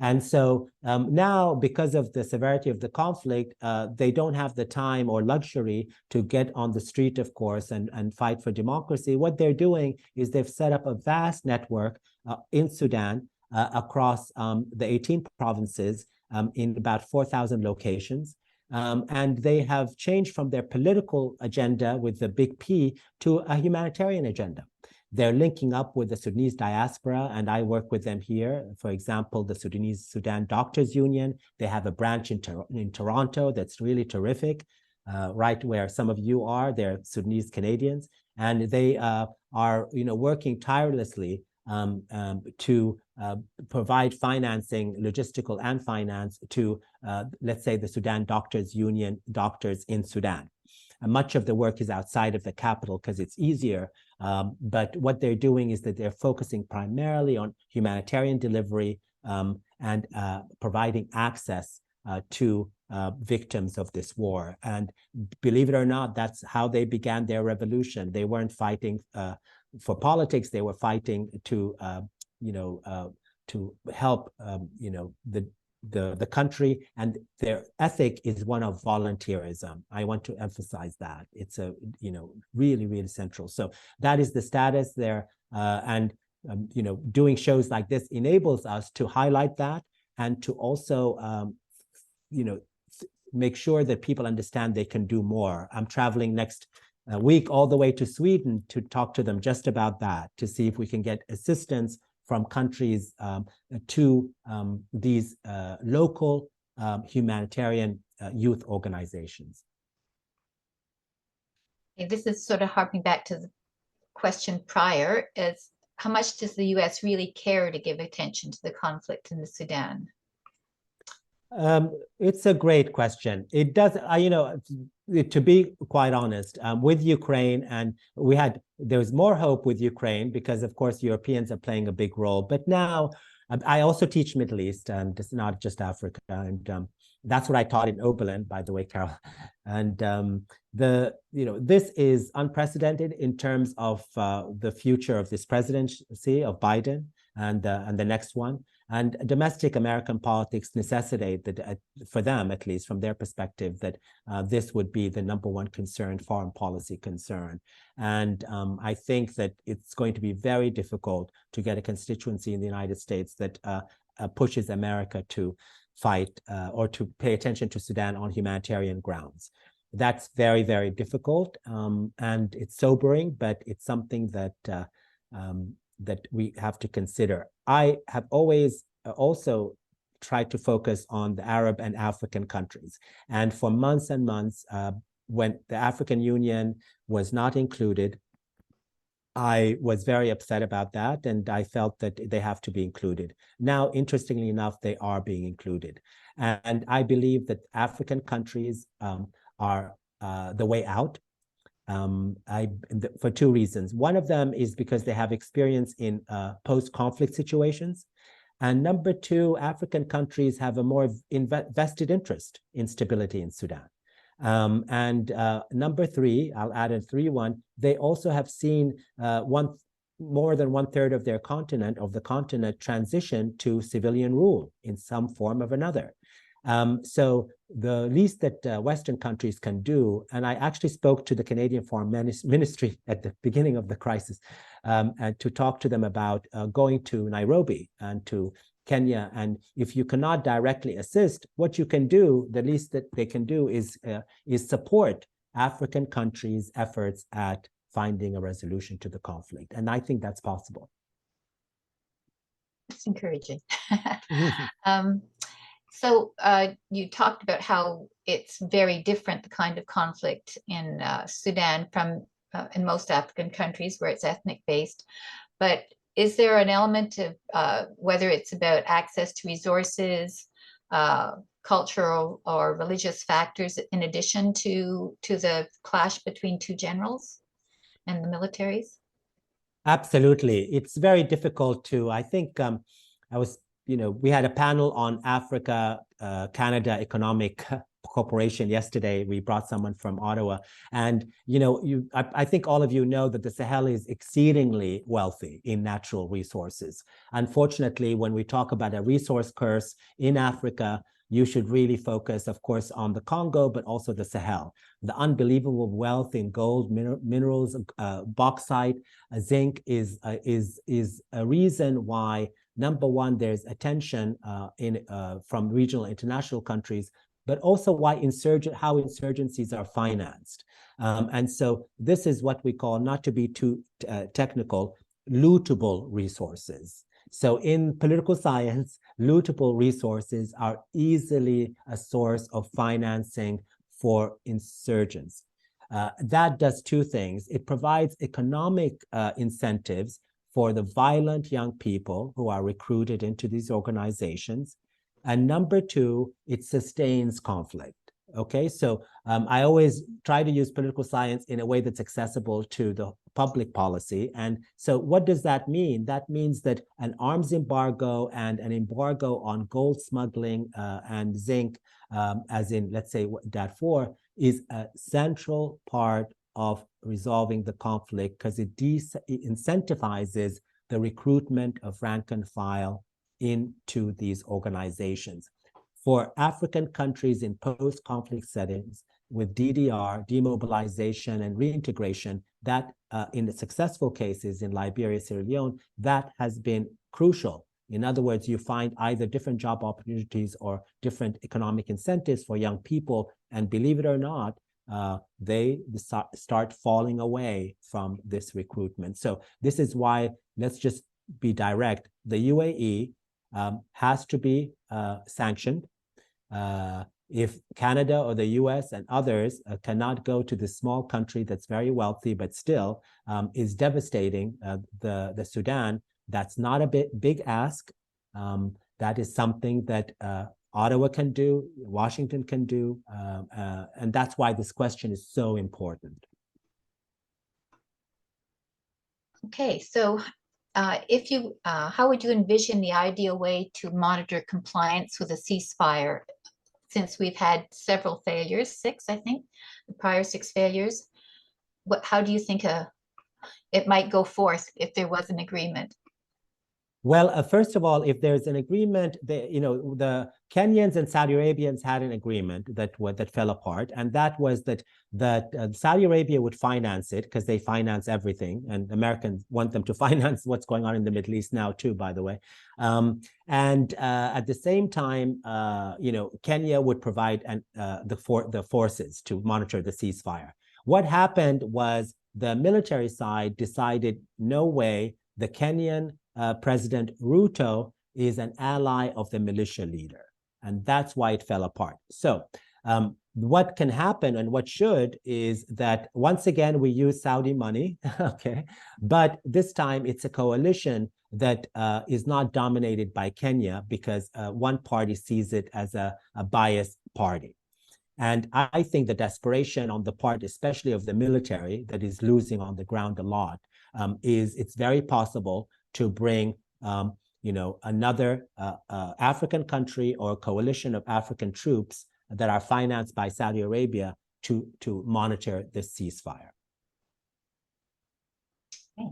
And so now, because of the severity of the conflict, they don't have the time or luxury to get on the street, of course, and fight for democracy. What they're doing is they've set up a vast network in Sudan across the 18 provinces in about 4,000 locations. And they have changed from their political agenda with the big P to a humanitarian agenda. They're linking up with the Sudanese diaspora, and I work with them here. For example, the Sudan Doctors Union, they have a branch in Toronto that's really terrific, right where some of you are. They're Sudanese Canadians, and they are working tirelessly to provide financing, logistical and finance to, let's say, the Sudan Doctors Union doctors in Sudan. And much of the work is outside of the capital because it's easier. But what they're doing is that they're focusing primarily on humanitarian delivery and providing access to victims of this war. And believe it or not, that's how they began their revolution. They weren't fighting for politics. They were fighting to, to help, the country, and their ethic is one of volunteerism. I want to emphasize that. It's really, really central. So that is the status there. Doing shows like this enables us to highlight that and to also, make sure that people understand they can do more. I'm traveling next week all the way to Sweden to talk to them just about that, to see if we can get assistance from countries to these local humanitarian youth organizations. Okay, this is sort of harping back to the question prior, is how much does the US really care to give attention to the conflict in the Sudan? It's a great question. It does, to be quite honest, with Ukraine, and there was more hope with Ukraine because, of course, Europeans are playing a big role. But now I also teach Middle East, and it's not just Africa. And that's what I taught in Oberlin, by the way, Carol. And this is unprecedented in terms of the future of this presidency of Biden and the next one. And domestic American politics necessitate that, for them, at least from their perspective, that this would be the #1 concern, foreign policy concern. And I think that it's going to be very difficult to get a constituency in the United States that pushes America to fight or to pay attention to Sudan on humanitarian grounds. That's very, very difficult, and it's sobering, but it's something that that we have to consider. I have always also tried to focus on the Arab and African countries, and for months and months, when the African Union was not included, I was very upset about that, and I felt that they have to be included. Now, interestingly enough, they are being included. And I believe that African countries are the way out for two reasons. One of them is because they have experience in post-conflict situations. And number two, African countries have a more vested interest in stability in Sudan. Number three, I'll add a 3-1, they also have seen more than 1/3 of their continent, transition to civilian rule in some form or another. So the least that Western countries can do, and I actually spoke to the Canadian Foreign Ministry at the beginning of the crisis and to talk to them about going to Nairobi and to Kenya, and if you cannot directly assist, what you can do, the least that they can do is support African countries' efforts at finding a resolution to the conflict. And I think that's possible. It's encouraging. So you talked about how it's very different, the kind of conflict in Sudan from in most African countries where it's ethnic based. But is there an element of whether it's about access to resources, cultural or religious factors, in addition to the clash between two generals and the militaries? Absolutely. It's very difficult to, I think we had a panel on Africa, Canada Economic Corporation yesterday. We brought someone from Ottawa, and I think all of you know that the Sahel is exceedingly wealthy in natural resources. Unfortunately, when we talk about a resource curse in Africa, you should really focus, of course, on the Congo, but also the Sahel. The unbelievable wealth in gold, minerals, bauxite, zinc is a reason why, number one, there's attention from regional international countries, but also how insurgencies are financed. And so this is what we call, not to be too technical, lootable resources. So in political science, lootable resources are easily a source of financing for insurgents. That does two things. It provides economic incentives for the violent young people who are recruited into these organizations. And number two, it sustains conflict. Okay, so I always try to use political science in a way that's accessible to the public policy. And so what does that mean? That means that an arms embargo and an embargo on gold smuggling and zinc, as in, let's say, Darfur, is a central part of resolving the conflict, because it incentivizes the recruitment of rank and file into these organizations. For African countries in post-conflict settings with DDR, demobilization and reintegration, that in the successful cases in Liberia, Sierra Leone, that has been crucial. In other words, you find either different job opportunities or different economic incentives for young people, and believe it or not, they start falling away from this recruitment. So this is why, let's just be direct, the UAE has to be sanctioned. If Canada or the US and others cannot go to this small country that's very wealthy, but still is devastating the Sudan, that's not a big ask. That is something that Ottawa can do, Washington can do, and that's why this question is so important. Okay, so how would you envision the ideal way to monitor compliance with a ceasefire, since we've had several failures, 6, I think, the prior 6 failures? How do you think it might go forth if there was an agreement? Well, first of all, if there's an agreement, the Kenyans and Saudi Arabians had an agreement that fell apart, and that was that Saudi Arabia would finance it because they finance everything, and Americans want them to finance what's going on in the Middle East now too, by the way. And at the same time, Kenya would provide the forces to monitor the ceasefire. What happened was the military side decided, no way, the Kenyan President Ruto is an ally of the militia leader, and that's why it fell apart. So what can happen and what should is that once again we use Saudi money, okay, but this time it's a coalition that is not dominated by Kenya because one party sees it as a biased party. And I think the desperation on the part, especially of the military, that is losing on the ground a lot, it's very possible to bring, another African country or coalition of African troops that are financed by Saudi Arabia to monitor the ceasefire. Okay.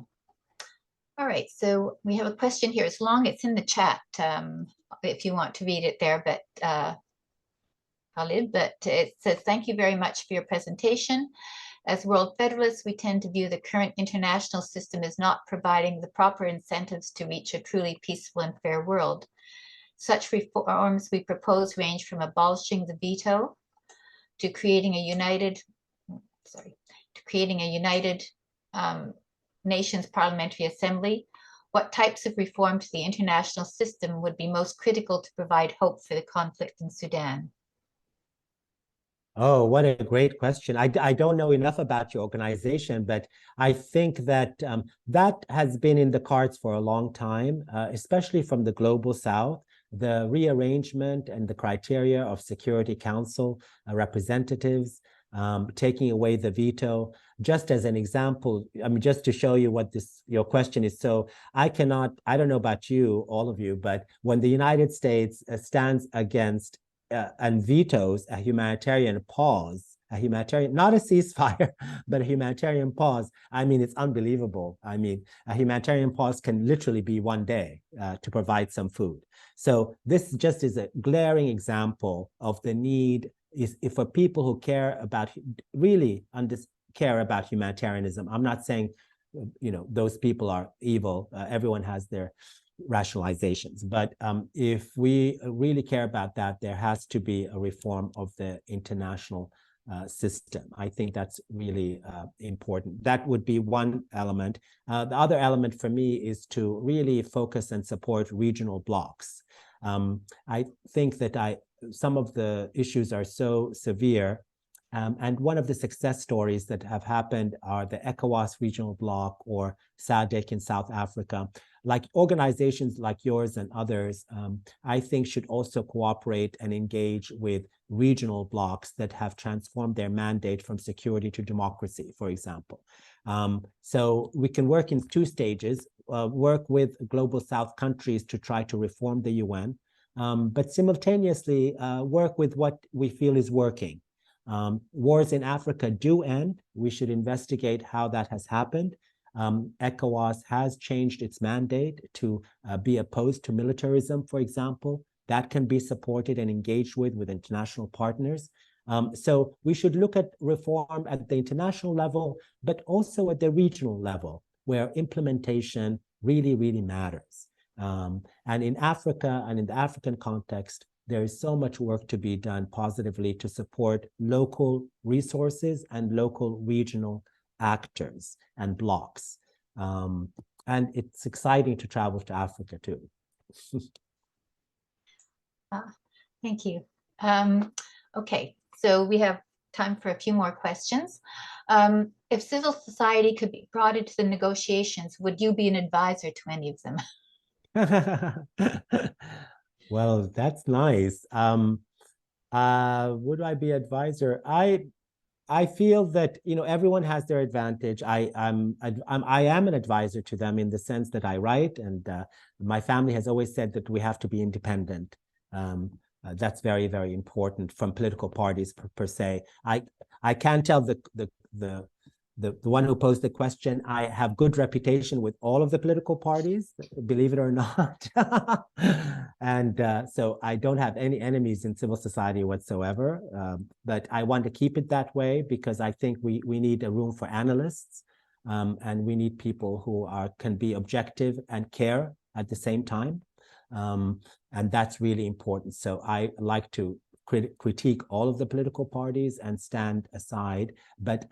All right, so we have a question here. It's long, it's in the chat if you want to read it there, but Khalid, but it says, thank you very much for your presentation. As World Federalists, we tend to view the current international system as not providing the proper incentives to reach a truly peaceful and fair world. Such reforms we propose range from abolishing the veto to creating a united Nations Parliamentary Assembly. What types of reform to the international system would be most critical to provide hope for the conflict in Sudan? Oh, what a great question. I don't know enough about your organization, but I think that that has been in the cards for a long time, especially from the Global South. The rearrangement and the criteria of Security Council representatives, taking away the veto. Just as an example, I mean, just to show you what your question is. So I don't know about you, all of you, but when the United States stands against and vetoes a humanitarian pause, not a ceasefire, but a humanitarian pause, I mean, it's unbelievable. I mean, a humanitarian pause can literally be 1 day to provide some food. So this just is a glaring example of the need if for people who care about, really care about humanitarianism. I'm not saying, those people are evil. Everyone has their rationalizations. But if we really care about that, there has to be a reform of the international system. I think that's really important. That would be one element. The other element for me is to really focus and support regional blocs. I think that some of the issues are so severe. And one of the success stories that have happened are the ECOWAS regional bloc or SADC in South Africa. Like organizations like yours and others, I think should also cooperate and engage with regional blocs that have transformed their mandate from security to democracy, for example. So we can work in 2 stages, work with Global South countries to try to reform the UN, but simultaneously work with what we feel is working. Wars in Africa do end. We should investigate how that has happened. ECOWAS has changed its mandate to be opposed to militarism, for example. That can be supported and engaged with international partners. So we should look at reform at the international level, but also at the regional level, where implementation really, really matters. And in Africa and in the African context, there is so much work to be done positively to support local resources and local regional actors and blocs. And it's exciting to travel to Africa too. Thank you. Okay, so we have time for a few more questions. If civil society could be brought into the negotiations, would you be an advisor to any of them? Well, that's nice. Would I be advisor? I feel that everyone has their advantage. I am an advisor to them in the sense that I write, and my family has always said that we have to be independent. That's very, very important from political parties per se. I can't tell the one who posed the question, I have good reputation with all of the political parties, believe it or not. And so I don't have any enemies in civil society whatsoever. But I want to keep it that way because I think we need a room for analysts, and we need people who can be objective and care at the same time. And that's really important. So I like to critique all of the political parties and stand aside, but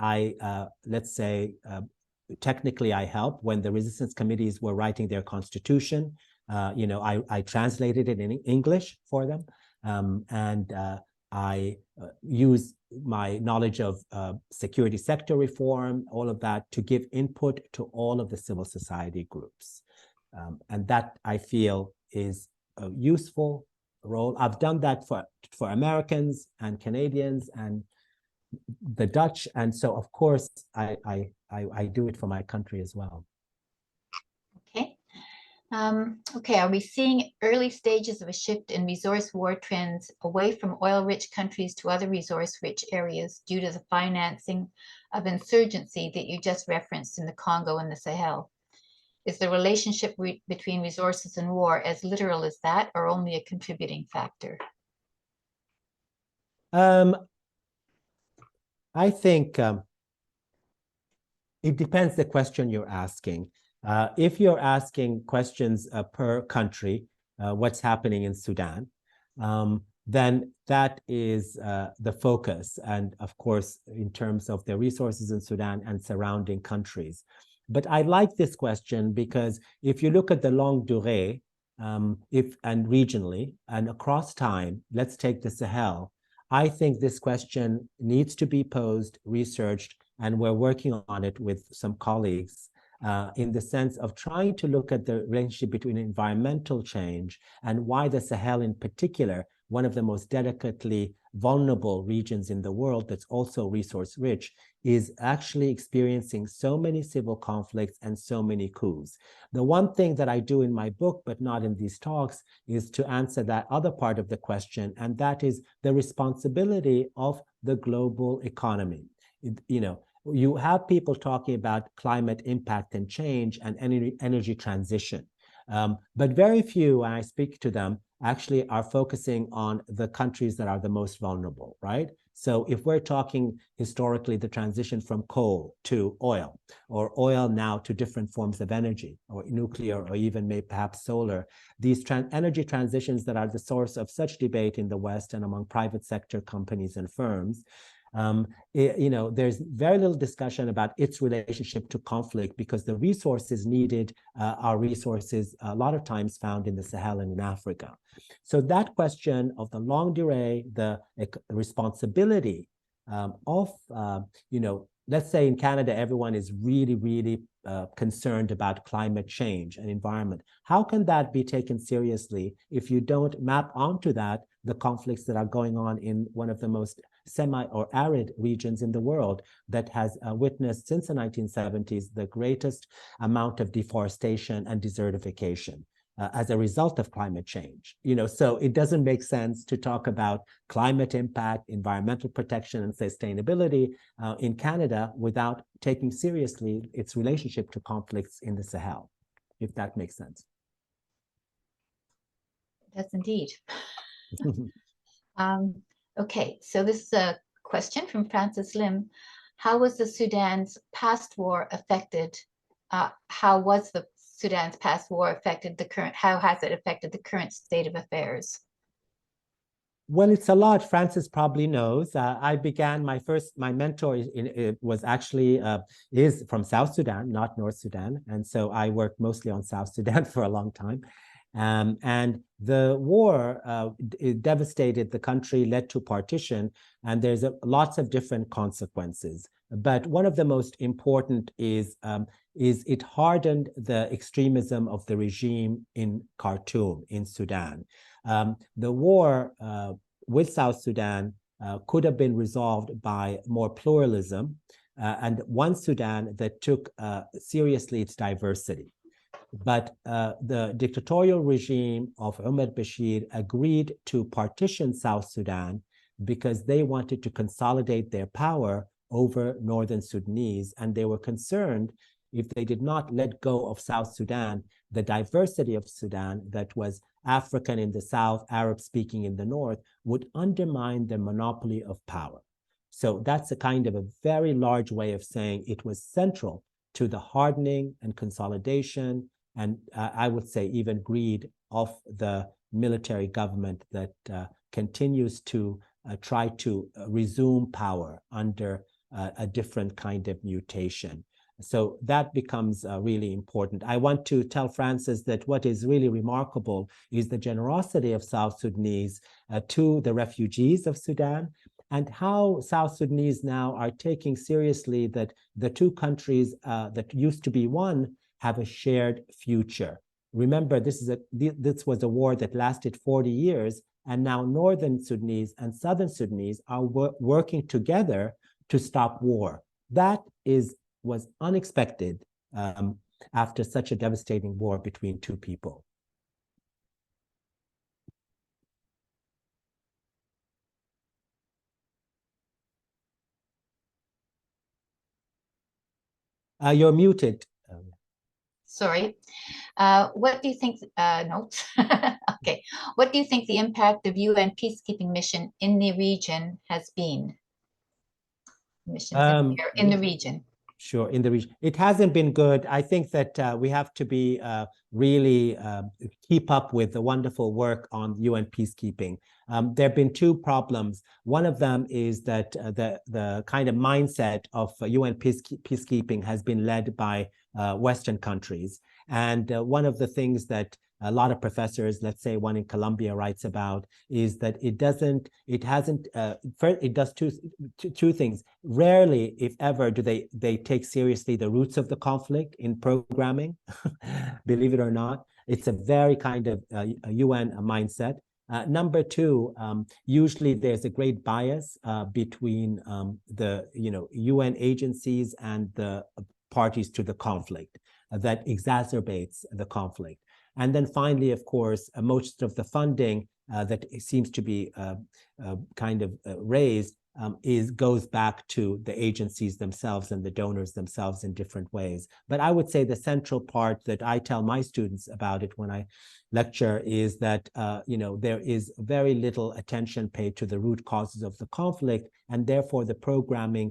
let's say, technically I help. When the resistance committees were writing their constitution, I translated it in English for them, and I use my knowledge of security sector reform, all of that, to give input to all of the civil society groups. And that, I feel, is a useful role. I've done that for Americans and Canadians and the Dutch, and so of course I do it for my country as well. Okay. Okay, are we seeing early stages of a shift in resource war trends away from oil-rich countries to other resource-rich areas due to the financing of insurgency that you just referenced in the Congo and the Sahel? Is the relationship between resources and war as literal as that, or only a contributing factor? I think it depends the question you're asking. If you're asking questions per country, what's happening in Sudan, then that is the focus. And of course, in terms of the resources in Sudan and surrounding countries. But I like this question because if you look at the longue durée, and regionally and across time, let's take the Sahel, I think this question needs to be posed, researched, and we're working on it with some colleagues in the sense of trying to look at the relationship between environmental change and why the Sahel in particular, one of the most delicately vulnerable regions in the world that's also resource rich, is actually experiencing so many civil conflicts and so many coups. The one thing that I do in my book, but not in these talks, is to answer that other part of the question, and that is the responsibility of the global economy. You have people talking about climate impact and change and energy transition. But very few, when I speak to them, actually are focusing on the countries that are the most vulnerable, right? So if we're talking historically the transition from coal to oil, or oil now to different forms of energy, or nuclear, or even maybe perhaps solar, these energy transitions that are the source of such debate in the West and among private sector companies and firms, there's very little discussion about its relationship to conflict because the resources needed are resources a lot of times found in the Sahel and in Africa. So that question of the longue durée, the responsibility of, let's say in Canada, everyone is really, really concerned about climate change and environment. How can that be taken seriously if you don't map onto that the conflicts that are going on in one of the most semi or arid regions in the world that has witnessed since the 1970s the greatest amount of deforestation and desertification as a result of climate change. So it doesn't make sense to talk about climate impact, environmental protection, and sustainability in Canada without taking seriously its relationship to conflicts in the Sahel, if that makes sense. Yes, indeed. Okay, so this is a question from Francis Lim. How was the Sudan's past war affected? How has it affected the current state of affairs? Well, it's a lot. Francis probably knows. I began my mentor was actually is from South Sudan, not North Sudan, and so I worked mostly on South Sudan for a long time. And the war it devastated the country, led to partition, and there's lots of different consequences. But one of the most important is it hardened the extremism of the regime in Khartoum, in Sudan. The war with South Sudan could have been resolved by more pluralism and one Sudan that took seriously its diversity. But the dictatorial regime of Umar Bashir agreed to partition South Sudan because they wanted to consolidate their power over northern Sudanese, and they were concerned if they did not let go of South Sudan, the diversity of Sudan that was African in the south, Arab-speaking in the north, would undermine their monopoly of power. So that's a kind of a very large way of saying it was central to the hardening and consolidation, and I would say even greed of the military government that continues to try to resume power under a different kind of mutation. So that becomes really important. I want to tell Francis that what is really remarkable is the generosity of South Sudanese to the refugees of Sudan, and how South Sudanese now are taking seriously that the two countries that used to be one have a shared future. Remember, this was a war that lasted 40 years, and now Northern Sudanese and Southern Sudanese are working together to stop war. That was unexpected after such a devastating war between two people. You're muted. Sorry. What do you think, notes? Okay. What do you think the impact of UN peacekeeping mission in the region has been? Missions in the region. Sure, in the region. It hasn't been good. I think that we have to be really keep up with the wonderful work on UN peacekeeping. There have been two problems. One of them is that the kind of mindset of UN peacekeeping has been led by Western countries. And one of the things that a lot of professors, let's say one in Columbia, writes about is that it does two things. Rarely, if ever, do they take seriously the roots of the conflict in programming. Believe it or not, it's a very kind of UN mindset. Number two, usually there's a great bias between the UN agencies and the parties to the conflict that exacerbates the conflict. And then finally, of course, most of the funding that seems to be kind of raised goes back to the agencies themselves and the donors themselves in different ways. But I would say the central part that I tell my students about it when I lecture is that there is very little attention paid to the root causes of the conflict, and therefore the programming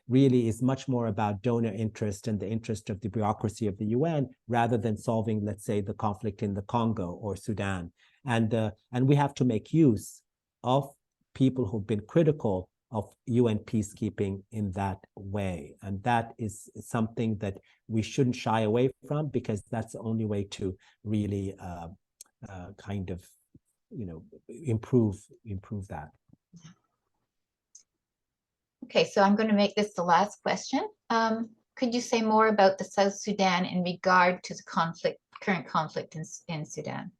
really is much more about donor interest and the interest of the bureaucracy of the UN rather than solving, let's say, the conflict in the Congo or Sudan. And we have to make use of people who've been critical of UN peacekeeping in that way. And that is something that we shouldn't shy away from, because that's the only way to really kind of, improve that. Okay, so I'm going to make this the last question. Could you say more about the South Sudan in regard to the current conflict in Sudan?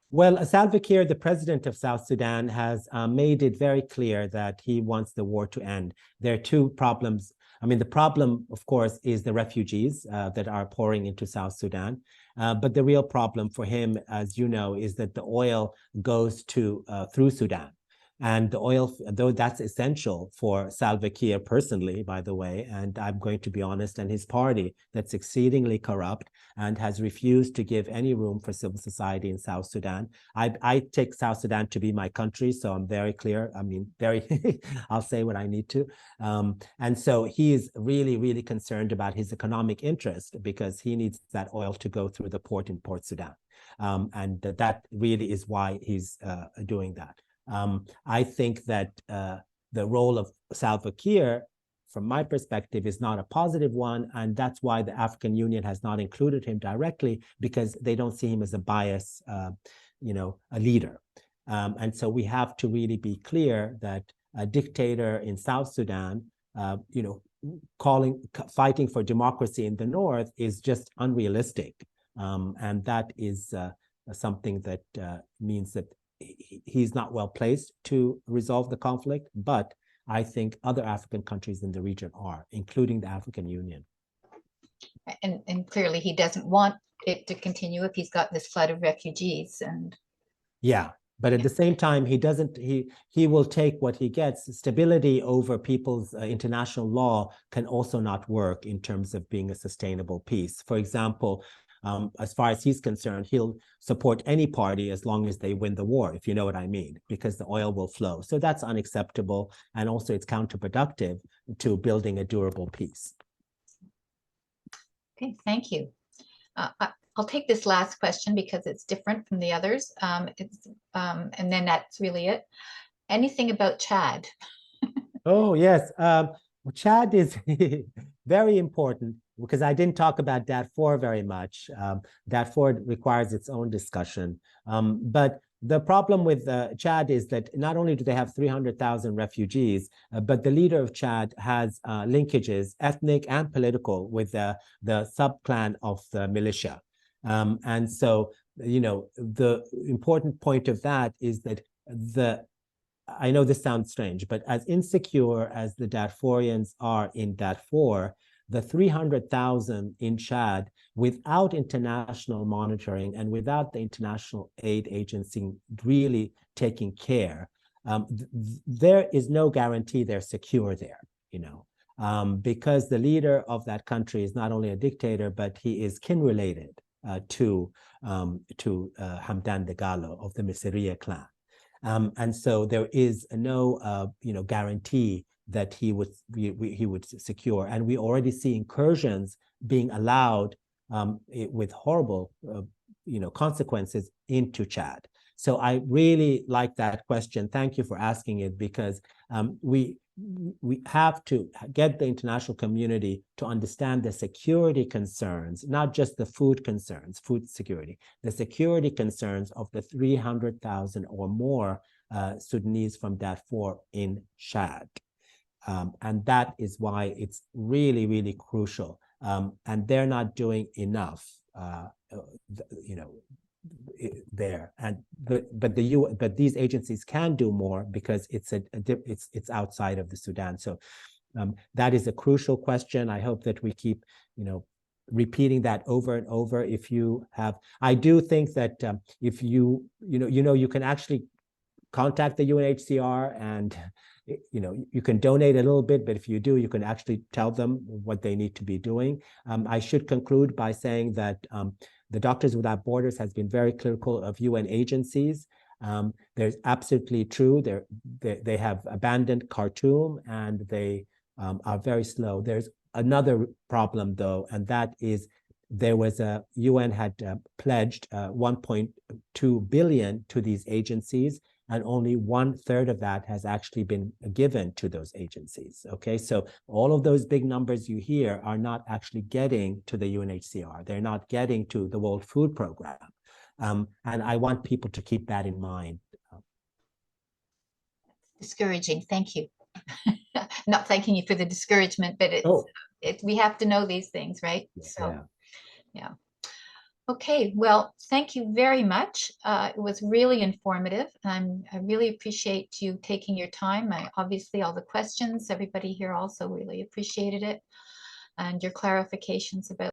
Well, Salva Kiir, the president of South Sudan, has made it very clear that he wants the war to end. There are two problems. I mean, the problem, of course, is the refugees that are pouring into South Sudan. But the real problem for him, as you know, is that the oil goes through Sudan. And the oil, though that's essential for Salva Kiir personally, by the way, and I'm going to be honest, and his party, that's exceedingly corrupt and has refused to give any room for civil society in South Sudan. I take South Sudan to be my country, so I'm very clear. I mean, I'll say what I need to. And so he is really, really concerned about his economic interest, because he needs that oil to go through the port in Port Sudan. And that really is why he's doing that. I think that the role of Salva Kiir, from my perspective, is not a positive one, and that's why the African Union has not included him directly, because they don't see him as a bias, a leader. And so we have to really be clear that a dictator in South Sudan, fighting for democracy in the north is just unrealistic, and that is something that means that he's not well placed to resolve the conflict, but I think other African countries in the region are, including the African Union. And clearly he doesn't want it to continue if he's got this flood of refugees. And yeah, But at the same time, he will take what he gets. Stability over people's international law can also not work in terms of being a sustainable peace. For example, as far as he's concerned, he'll support any party as long as they win the war, if you know what I mean, because the oil will flow. So that's unacceptable. And also it's counterproductive to building a durable peace. Okay, thank you. I'll take this last question because it's different from the others. And then that's really it. Anything about Chad? Oh, yes. Chad is very important because I didn't talk about Darfur very much. Darfur requires its own discussion. But the problem with Chad is that not only do they have 300,000 refugees, but the leader of Chad has linkages, ethnic and political, with the subclan of the militia. And so, you know, the important point of that is that I know this sounds strange, but as insecure as the Darfurians are in Darfur, the 300,000 in Chad, without international monitoring and without the international aid agency really taking care, there is no guarantee they're secure there, you know, because the leader of that country is not only a dictator, but he is kin related to Hamdan Dagalo of the Misiriya clan. And so there is no, you know, guarantee that he would secure. And we already see incursions being allowed with horrible, you know, consequences into Chad. So I really like that question. Thank you for asking it, because we have to get the international community to understand the security concerns, not just the food concerns, food security, the security concerns of the 300,000 or more Sudanese from Darfur in Chad. And that is why it's really, really crucial. And they're not doing enough, you know, there. And but these agencies can do more because it's outside of the Sudan. So that is a crucial question. I hope that we keep, you know, repeating that over and over. If you have, I do think that if you can actually contact the UNHCR and, you know, you can donate a little bit, but if you do, you can actually tell them what they need to be doing. I should conclude by saying that the Doctors Without Borders has been very critical of UN agencies. There's absolutely true. They have abandoned Khartoum and they are very slow. There's another problem though, and that is there was UN had pledged 1.2 billion to these agencies, and only 1/3 of that has actually been given to those agencies. Okay, so all of those big numbers you hear are not actually getting to the UNHCR. They're not getting to the World Food Program. And I want people to keep that in mind. Discouraging, thank you. Not thanking you for the discouragement, but we have to know these things, right? Yeah, so yeah. Okay, well, thank you very much. It was really informative. I really appreciate you taking your time. Obviously, all the questions, everybody here also really appreciated it, and your clarifications about